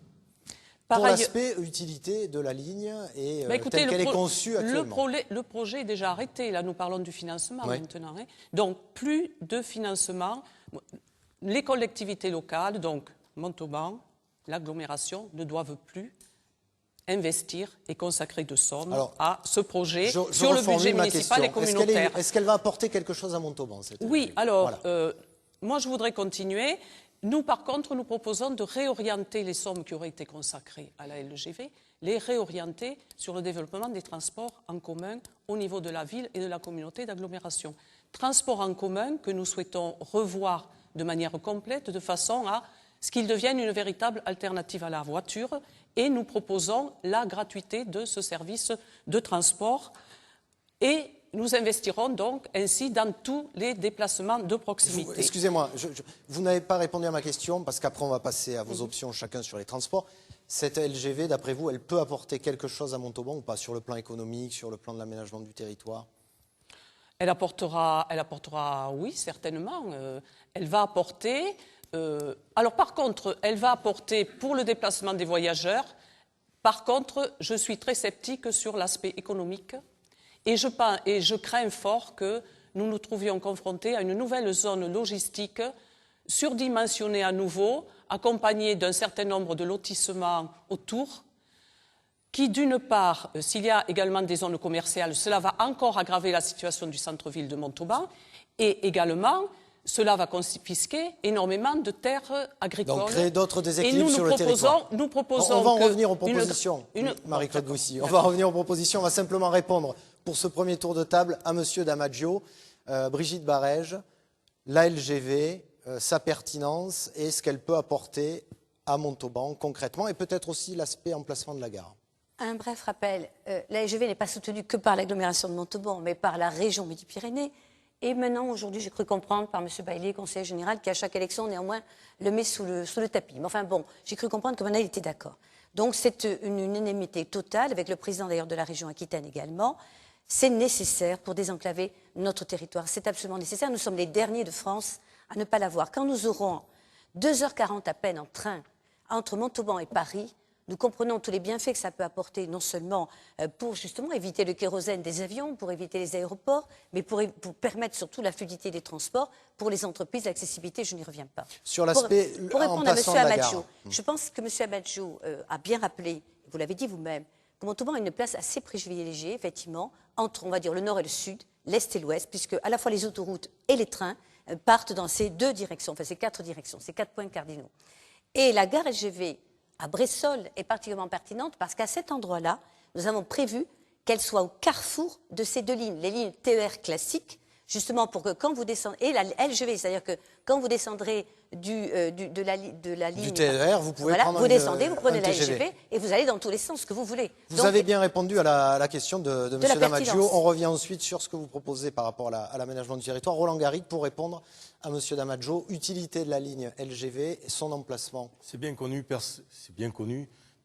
Pour l'aspect utilité de la ligne et écoutez, telle qu'elle est conçue actuellement. Le projet est déjà arrêté. Là, nous parlons du financement maintenant. Hein. Donc, plus de financement. Les collectivités locales, donc Montauban, l'agglomération, ne doivent plus investir et consacrer de sommes à ce projet sur le budget municipal et communautaire. Est-ce qu'elle va apporter quelque chose à Montauban Oui, alors, moi je voudrais continuer. Nous, par contre, nous proposons de réorienter les sommes qui auraient été consacrées à la LGV, les réorienter sur le développement des transports en commun au niveau de la ville et de la communauté d'agglomération. Transports en commun que nous souhaitons revoir de manière complète de façon à ce qu'ils deviennent une véritable alternative à la voiture, et nous proposons la gratuité de ce service de transport et nous investirons donc ainsi dans tous les déplacements de proximité. Excusez-moi, vous n'avez pas répondu à ma question parce qu'après on va passer à vos options chacun sur les transports. Cette LGV, d'après vous, elle peut apporter quelque chose à Montauban ou pas sur le plan économique, sur le plan de l'aménagement du territoire? Elle apportera, oui, certainement. Elle va apporter... alors par contre, elle va apporter pour le déplacement des voyageurs. Par contre, je suis très sceptique sur l'aspect économique. Et je crains fort que nous nous trouvions confrontés à une nouvelle zone logistique surdimensionnée à nouveau, accompagnée d'un certain nombre de lotissements autour, qui d'une part, s'il y a également des zones commerciales, cela va encore aggraver la situation du centre-ville de Montauban, et également, cela va confisquer énormément de terres agricoles. Donc créer d'autres déséquilibres sur le territoire. Nous proposons on va en revenir aux propositions, Marie-Claude Bouissy. On va revenir aux propositions, on va simplement répondre pour ce premier tour de table à Monsieur Damaggio. Brigitte Barège, la LGV, sa pertinence et ce qu'elle peut apporter à Montauban concrètement, et peut-être aussi l'aspect emplacement de la gare. Un bref rappel, la LGV n'est pas soutenue que par l'agglomération de Montauban, mais par la région Midi-Pyrénées. Et maintenant, aujourd'hui, j'ai cru comprendre par M. Bailly, conseiller général, qu'à chaque élection, néanmoins, le met sous le tapis. Mais enfin bon, j'ai cru comprendre que maintenant, il était d'accord. Donc c'est une unanimité totale, avec le président d'ailleurs de la région Aquitaine également. C'est nécessaire pour désenclaver notre territoire. C'est absolument nécessaire. Nous sommes les derniers de France à ne pas l'avoir. Quand nous aurons 2h40 à peine en train entre Montauban et Paris, nous comprenons tous les bienfaits que ça peut apporter, non seulement pour justement éviter le kérosène des avions, pour éviter les aéroports, mais pour permettre surtout la fluidité des transports, pour les entreprises, l'accessibilité, je n'y reviens pas. Sur l'aspect pour répondre à M. Amadjo, je pense que M. Amadjo a bien rappelé, vous l'avez dit vous-même, que Montauban a une place assez privilégiée, effectivement, entre, on va dire, le nord et le sud, l'est et l'ouest, puisque à la fois les autoroutes et les trains partent dans ces deux directions, enfin ces quatre directions, ces 4 points cardinaux. Et la gare LGV à Bressol est particulièrement pertinente parce qu'à cet endroit-là, nous avons prévu qu'elle soit au carrefour de ces deux lignes, les lignes TER classiques, justement pour que quand vous descendez, et la LGV, c'est-à-dire que quand vous descendrez de la ligne du TER, vous pouvez prendre vous descendez, vous prenez la TGV. LGV et vous allez dans tous les sens que vous voulez. Vous avez bien répondu à la question de M. Damaggio. On revient ensuite sur ce que vous proposez par rapport à l'aménagement du territoire. Roland Garrigue, pour répondre à M. Damaggio, utilité de la ligne LGV et son emplacement. C'est bien connu,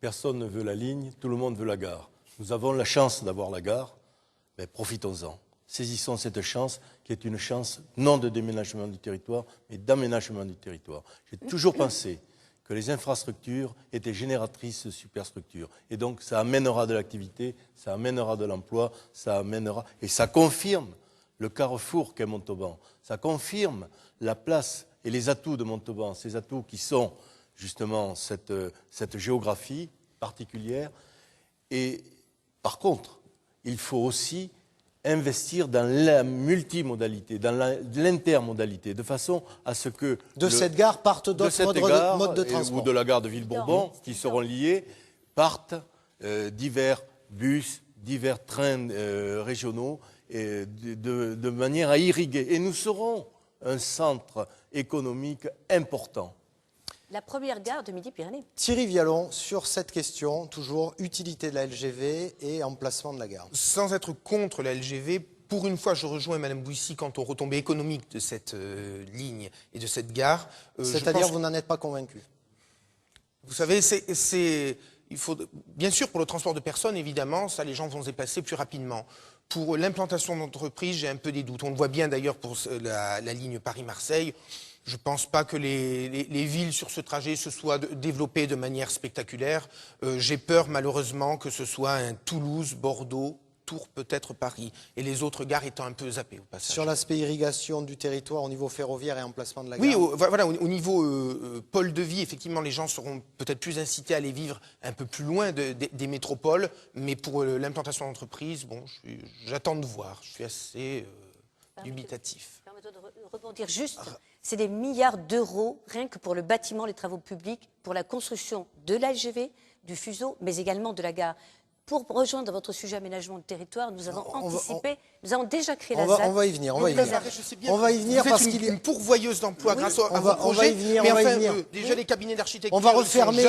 personne ne veut la ligne, tout le monde veut la gare. Nous avons la chance d'avoir la gare, mais profitons-en. Saisissons cette chance qui est une chance non de déménagement du territoire, mais d'aménagement du territoire. J'ai toujours pensé que les infrastructures étaient génératrices de superstructures. Et donc ça amènera de l'activité, ça amènera de l'emploi, et ça confirme le carrefour qu'est Montauban. Ça confirme la place et les atouts de Montauban, ces atouts qui sont justement cette géographie particulière. Et par contre, il faut aussi investir dans la multimodalité, dans l'intermodalité, de façon à ce que... cette gare partent d'autres modes de transport. Ou de la gare de Villebourbon, qui seront liés, partent divers bus, divers trains régionaux, de manière à irriguer. Et nous serons un centre économique important La première gare de Midi-Pyrénées. Thierry Vialon, sur cette question, toujours utilité de la LGV et emplacement de la gare. Sans être contre la LGV, pour une fois, je rejoins Mme Bouissy quant aux retombées économiques de cette ligne et de cette gare. C'est-à-dire, vous n'en êtes pas convaincu? Vous savez, il faut, bien sûr, pour le transport de personnes, évidemment, ça, les gens vont se déplacer plus rapidement. Pour l'implantation d'entreprises, j'ai un peu des doutes. On le voit bien d'ailleurs pour la ligne Paris-Marseille. Je ne pense pas que les villes sur ce trajet se soient développées de manière spectaculaire. J'ai peur, malheureusement, que ce soit un Toulouse, Bordeaux, Tours, peut-être Paris, et les autres gares étant un peu zappées au passage. Sur l'aspect irrigation du territoire au niveau ferroviaire et emplacement de la gare. Oui, voilà, au niveau pôle de vie, effectivement, les gens seront peut-être plus incités à aller vivre un peu plus loin des métropoles, mais pour l'implantation d'entreprises, bon, j'attends de voir. Je suis assez dubitatif. Permettez-moi de rebondir juste. C'est des milliards d'euros, rien que pour le bâtiment, les travaux publics, pour la construction de l'ALGV, du fuseau, mais également de la gare. Pour rejoindre votre sujet aménagement de territoire, nous avons anticipé, nous avons déjà créé la ZAD. On va y venir, on va y venir. On va y venir parce qu'il y a une pourvoyeuse d'emplois grâce à vos projets. On va y venir, mais on va y enfin, venir. Déjà les cabinets d'architecture. On va refermer,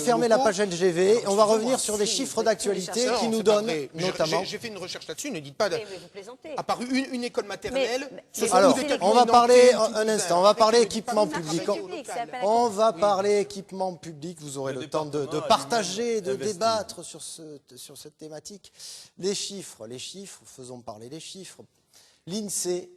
jamais la page LGV. On va revenir sur des chiffres d'actualité qui nous donnent, notamment. J'ai fait une recherche là-dessus. Ne dites pas. Mais vous plaisantez. À part une école maternelle. Alors, on va parler un instant. On va parler équipement public. On va parler équipement public. Vous aurez le temps de partager, de débattre sur cette thématique. Les chiffres, faisons parler les chiffres. L'INSEE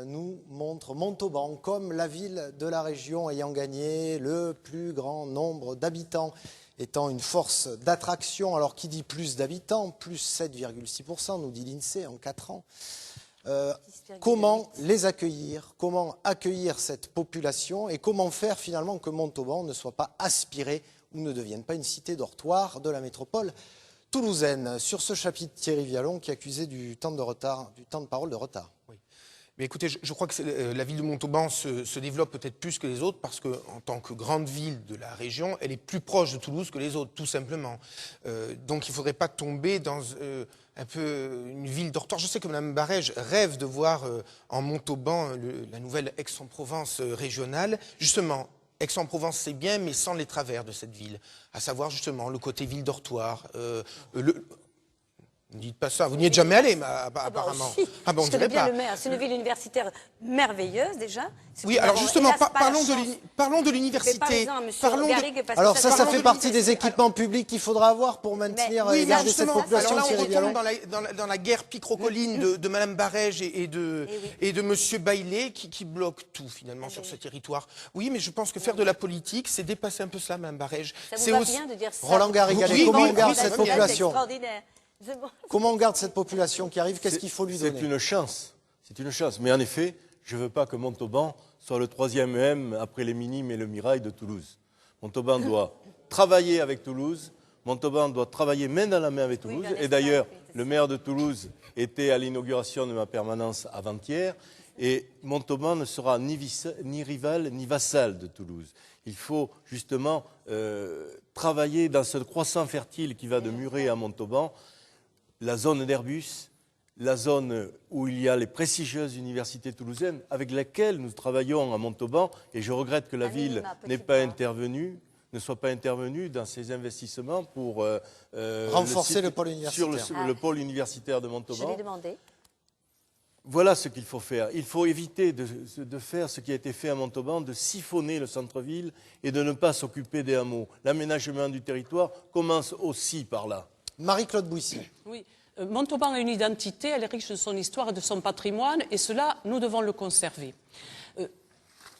nous montre Montauban comme la ville de la région ayant gagné le plus grand nombre d'habitants, étant une force d'attraction. Alors qui dit plus d'habitants, plus 7,6%, nous dit l'INSEE en 4 ans. Comment les accueillir, comment accueillir cette population et comment faire finalement que Montauban ne soit pas aspiré ou ne devienne pas une cité dortoir de la métropole toulousaine. Sur ce chapitre, Thierry Vialon qui accusait du temps de parole de retard. Oui. Mais écoutez, je crois que la ville de Montauban se développe peut-être plus que les autres parce qu'en tant que grande ville de la région, elle est plus proche de Toulouse que les autres, tout simplement. Donc il ne faudrait pas tomber dans un peu une ville dortoir. Je sais que Mme Barège rêve de voir en Montauban la nouvelle Aix-en-Provence régionale. Justement, Aix-en-Provence, c'est bien, mais sans les travers de cette ville. À savoir, justement, le côté ville dortoir. Ne dites pas ça, vous n'y êtes jamais allé, apparemment. Ah bon, je connais bien le maire. C'est une ville universitaire merveilleuse, déjà. Oui, alors justement, parlons de l'université. Alors ça fait partie des équipements publics qu'il faudra avoir pour maintenir et garder cette population. Alors là, on retombe dans la guerre picrocolline de Mme Barège et de M. Baillet qui bloquent tout, finalement, sur ce territoire. Oui, mais je pense que faire de la politique, c'est dépasser un peu ça, Mme Barège. Ça vous va bien de dire ça. Roland Garrigalet, comment on garde cette population? Bon. Comment on garde cette population qui arrive? Qu'est-ce qu'il faut lui donner? C'est une chance. C'est une chance. Mais en effet, je ne veux pas que Montauban soit le 3e EM après les Minimes et le Mirail de Toulouse. Montauban doit travailler avec Toulouse. Montauban doit travailler main dans la main avec Toulouse. Et d'ailleurs, le maire de Toulouse était à l'inauguration de ma permanence avant-hier. Et Montauban ne sera ni rival ni vassal de Toulouse. Il faut justement travailler dans ce croissant fertile qui va de Muret à Montauban. La zone d'Airbus, la zone où il y a les prestigieuses universités toulousaines, avec lesquelles nous travaillons à Montauban, et je regrette que la ville ne soit pas intervenue dans ces investissements pour renforcer le pôle universitaire. Sur le pôle universitaire de Montauban. Je l'ai demandé. Voilà ce qu'il faut faire. Il faut éviter de faire ce qui a été fait à Montauban, de siphonner le centre-ville et de ne pas s'occuper des hameaux. L'aménagement du territoire commence aussi par là. Marie-Claude Bouissy. Oui. Montauban a une identité, elle est riche de son histoire et de son patrimoine, et cela, nous devons le conserver.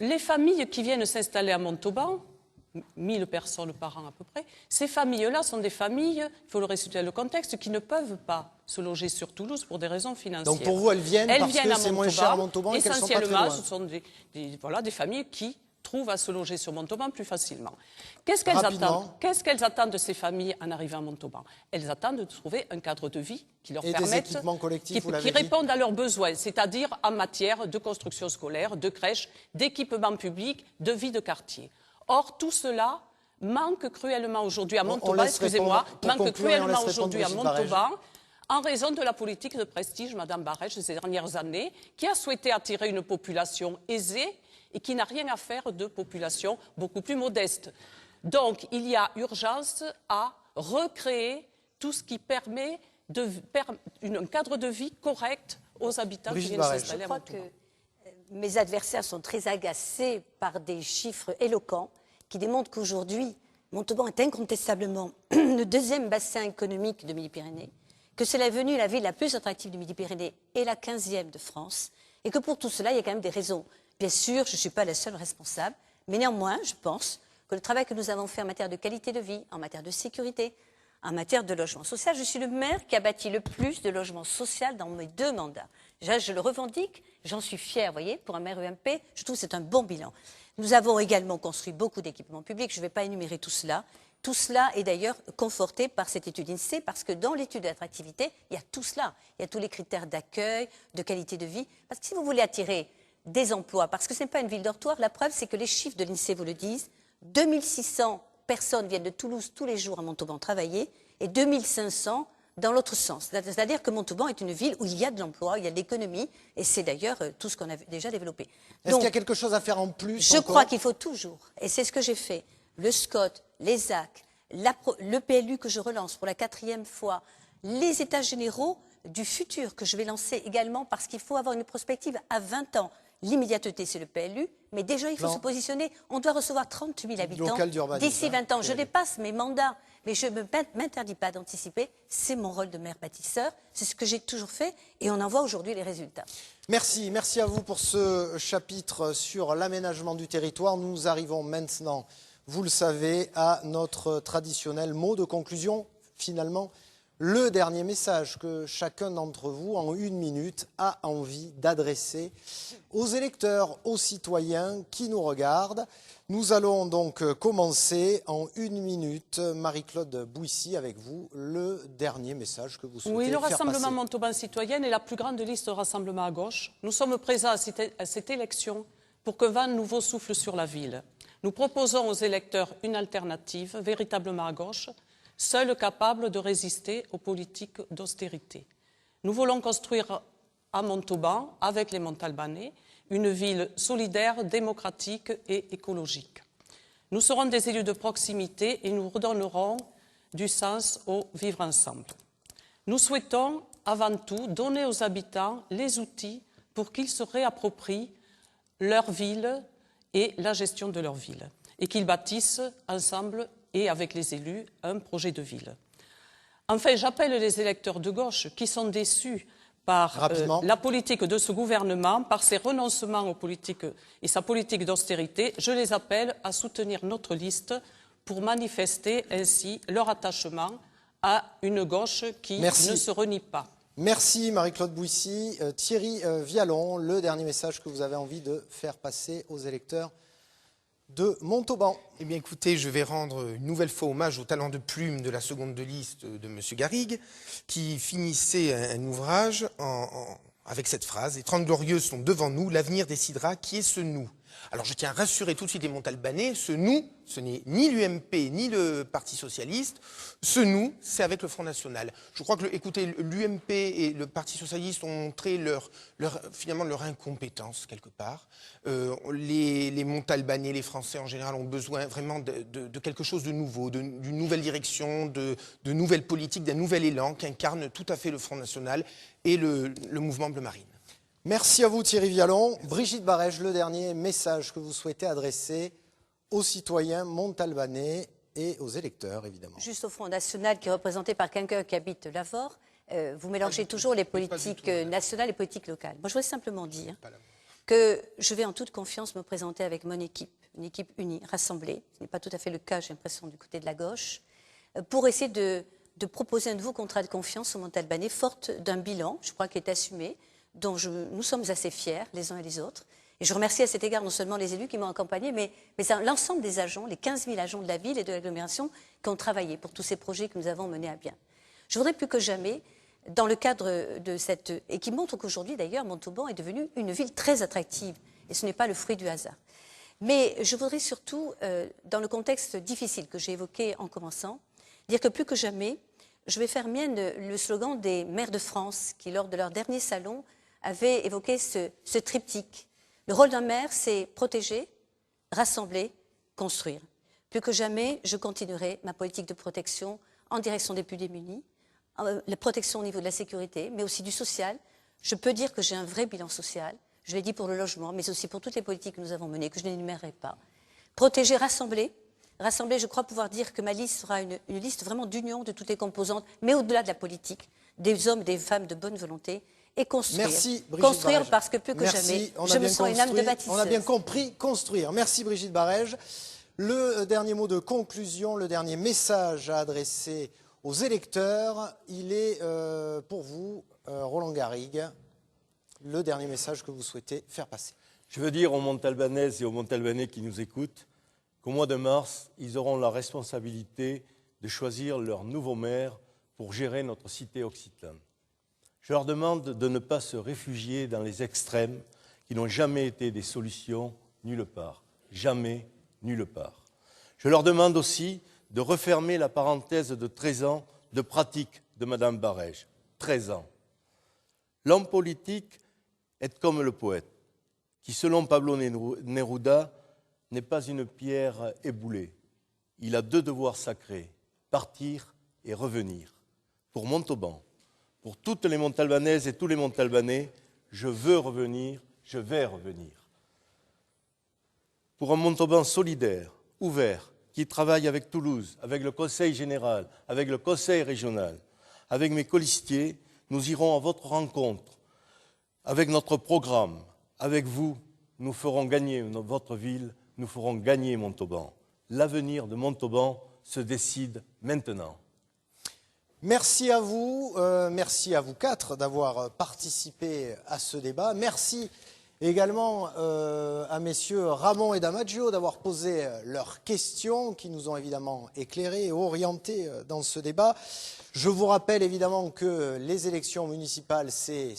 Les familles qui viennent s'installer à Montauban, 1000 personnes par an à peu près, ces familles-là sont des familles, il faut le restituer le contexte, qui ne peuvent pas se loger sur Toulouse pour des raisons financières. Donc pour vous, elles viennent parce que c'est moins cher à Montauban et qu'elles sont pas très loin. Essentiellement, ce sont des familles qui trouvent à se loger sur Montauban plus facilement. Qu'est-ce qu'elles attendent de ces familles en arrivant à Montauban? Elles attendent de trouver un cadre de vie qui leur permette, qui répondent à leurs besoins, c'est-à-dire en matière de construction scolaire, de crèche, d'équipement public, de vie de quartier. Or, tout cela manque cruellement aujourd'hui à Montauban, en raison de la politique de prestige, Mme Barège, ces dernières années, qui a souhaité attirer une population aisée, et qui n'a rien à faire de populations beaucoup plus modestes. Donc, il y a urgence à recréer tout ce qui permet un cadre de vie correct aux habitants qui viennent s'installer à Montauban. Je crois que mes adversaires sont très agacés par des chiffres éloquents qui démontrent qu'aujourd'hui, Montauban est incontestablement le deuxième bassin économique de Midi-Pyrénées, que c'est devenu la ville la plus attractive de Midi-Pyrénées et la 15e de France, et que pour tout cela, il y a quand même des raisons. Bien sûr, je ne suis pas la seule responsable, mais néanmoins, je pense que le travail que nous avons fait en matière de qualité de vie, en matière de sécurité, en matière de logement social, je suis le maire qui a bâti le plus de logements sociaux dans mes 2 mandats. Déjà, je le revendique, j'en suis fière, vous voyez, pour un maire UMP, je trouve que c'est un bon bilan. Nous avons également construit beaucoup d'équipements publics, je ne vais pas énumérer tout cela. Tout cela est d'ailleurs conforté par cette étude INSEE, parce que dans l'étude d'attractivité, il y a tout cela. Il y a tous les critères d'accueil, de qualité de vie. Parce que si vous voulez attirer des emplois, parce que ce n'est pas une ville dortoir, la preuve, c'est que les chiffres de l'INSEE vous le disent, 2600 personnes viennent de Toulouse tous les jours à Montauban travailler, et 2500 dans l'autre sens. C'est-à-dire que Montauban est une ville où il y a de l'emploi, il y a de l'économie, et c'est d'ailleurs tout ce qu'on a déjà développé. Est-ce qu'il y a quelque chose à faire en plus? Je crois qu'il faut toujours, et c'est ce que j'ai fait, le SCOT, les AC, le PLU que je relance pour la 4e fois, les états généraux du futur que je vais lancer également, parce qu'il faut avoir une prospective à 20 ans. L'immédiateté, c'est le PLU, mais déjà, il faut se positionner. On doit recevoir 38 000 habitants d'ici 20 ans. Je dépasse mes mandats, mais je ne m'interdis pas d'anticiper. C'est mon rôle de maire bâtisseur. C'est ce que j'ai toujours fait, et on en voit aujourd'hui les résultats. Merci à vous pour ce chapitre sur l'aménagement du territoire. Nous arrivons maintenant, vous le savez, à notre traditionnel mot de conclusion, finalement. Le dernier message que chacun d'entre vous, en 1 minute, a envie d'adresser aux électeurs, aux citoyens qui nous regardent. Nous allons donc commencer en 1 minute. Marie-Claude Bouissy, avec vous, le dernier message que vous souhaitez faire passer. Oui, le Rassemblement Montauban Citoyenne est la plus grande liste de rassemblement à gauche. Nous sommes présents à cette élection pour qu'un vent nouveau souffle sur la ville. Nous proposons aux électeurs une alternative véritablement à gauche, seule capable de résister aux politiques d'austérité. Nous voulons construire à Montauban, avec les Montalbanais, une ville solidaire, démocratique et écologique. Nous serons des élus de proximité et nous redonnerons du sens au vivre ensemble. Nous souhaitons, avant tout, donner aux habitants les outils pour qu'ils se réapproprient leur ville et la gestion de leur ville, et qu'ils bâtissent ensemble et avec les élus, un projet de ville. Enfin, j'appelle les électeurs de gauche qui sont déçus par la politique de ce gouvernement, par ses renoncements aux politiques et sa politique d'austérité. Je les appelle à soutenir notre liste pour manifester ainsi leur attachement à une gauche qui ne se renie pas. Merci Marie-Claude Bouissy. Thierry Vialon, le dernier message que vous avez envie de faire passer aux électeurs de Montauban. Eh bien écoutez, je vais rendre une nouvelle fois hommage au talent de plume de la seconde de liste de M. Garrigue, qui finissait un ouvrage avec cette phrase « Les 30 glorieuses sont devant nous, l'avenir décidera qui est ce nous ». Alors je tiens à rassurer tout de suite les Montalbanais, ce nous, ce n'est ni l'UMP ni le Parti Socialiste, ce nous, c'est avec le Front National. Je crois que, écoutez, l'UMP et le Parti Socialiste ont montré finalement leur incompétence quelque part. Les Montalbanais, les Français en général ont besoin vraiment de quelque chose de nouveau, d'une nouvelle direction, de nouvelles politiques, d'un nouvel élan qu'incarne tout à fait le Front National et le mouvement Bleu Marine. Merci à vous Thierry Vialon. Brigitte Barège, le dernier message que vous souhaitez adresser aux citoyens montalbanais et aux électeurs, évidemment. Juste au Front National, qui est représenté par quelqu'un qui habite Lavore, vous mélangez toujours les politiques nationales et les politiques locales. Moi, je voudrais simplement dire que je vais en toute confiance me présenter avec mon équipe, une équipe unie, rassemblée. Ce n'est pas tout à fait le cas, j'ai l'impression, du côté de la gauche, pour essayer de proposer un nouveau contrat de confiance aux Montalbanais, forte d'un bilan, je crois, qui est assumé, dont nous sommes assez fiers, les uns et les autres. Et je remercie à cet égard non seulement les élus qui m'ont accompagné, mais l'ensemble des agents, les 15 000 agents de la ville et de l'agglomération qui ont travaillé pour tous ces projets que nous avons menés à bien. Je voudrais plus que jamais, dans le cadre de et qui montre qu'aujourd'hui, d'ailleurs, Montauban est devenue une ville très attractive. Et ce n'est pas le fruit du hasard. Mais je voudrais surtout, dans le contexte difficile que j'ai évoqué en commençant, dire que plus que jamais, je vais faire mienne le slogan des maires de France qui, lors de leur dernier salon, avaient évoqué ce triptyque. Le rôle d'un maire, c'est protéger, rassembler, construire. Plus que jamais, je continuerai ma politique de protection en direction des plus démunis, la protection au niveau de la sécurité, mais aussi du social. Je peux dire que j'ai un vrai bilan social. Je l'ai dit pour le logement, mais aussi pour toutes les politiques que nous avons menées, que je n'énumérerai pas. Protéger, rassembler. Rassembler, je crois pouvoir dire que ma liste sera une liste vraiment d'union de toutes les composantes, mais au-delà de la politique, des hommes, des femmes de bonne volonté, et construire. Merci, Brigitte construire Barège. parce que plus que jamais, je me sens une âme de bâtisseuse. On a bien compris, construire. Merci Brigitte Barège. Le dernier mot de conclusion, le dernier message à adresser aux électeurs, il est pour vous, Roland Garrigue, le dernier message que vous souhaitez faire passer. Je veux dire aux Montalbanaises et aux Montalbanais qui nous écoutent qu'au mois de mars, ils auront la responsabilité de choisir leur nouveau maire pour gérer notre cité occitane. Je leur demande de ne pas se réfugier dans les extrêmes qui n'ont jamais été des solutions nulle part. Jamais, nulle part. Je leur demande aussi de refermer la parenthèse de 13 ans de pratique de Mme Barège. 13 ans. L'homme politique est comme le poète, qui, selon Pablo Neruda, n'est pas une pierre éboulée. Il a 2 devoirs sacrés, partir et revenir. Pour Montauban, pour toutes les Montalbanaises et tous les Montalbanais, je veux revenir, je vais revenir. Pour un Montauban solidaire, ouvert, qui travaille avec Toulouse, avec le Conseil général, avec le Conseil régional, avec mes colistiers, nous irons à votre rencontre, avec notre programme, avec vous, nous ferons gagner votre ville, nous ferons gagner Montauban. L'avenir de Montauban se décide maintenant. Merci à vous 4 d'avoir participé à ce débat. Merci également à messieurs Ramon et Damasio d'avoir posé leurs questions qui nous ont évidemment éclairés et orientés dans ce débat. Je vous rappelle évidemment que les élections municipales, c'est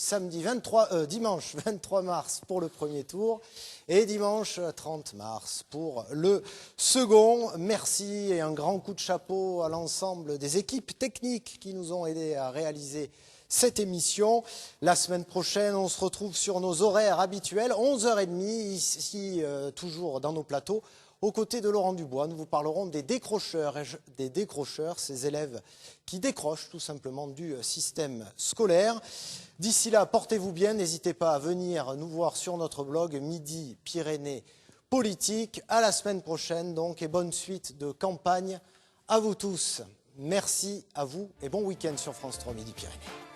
dimanche 23 mars pour le premier tour et dimanche 30 mars pour le second. Merci et un grand coup de chapeau à l'ensemble des équipes techniques qui nous ont aidés à réaliser cette émission. La semaine prochaine, on se retrouve sur nos horaires habituels, 11h30, ici toujours dans nos plateaux. Aux côtés de Laurent Dubois, nous vous parlerons des décrocheurs, ces élèves qui décrochent tout simplement du système scolaire. D'ici là, portez-vous bien, n'hésitez pas à venir nous voir sur notre blog Midi Pyrénées Politique. À la semaine prochaine donc et bonne suite de campagne à vous tous. Merci à vous et bon week-end sur France 3 Midi Pyrénées.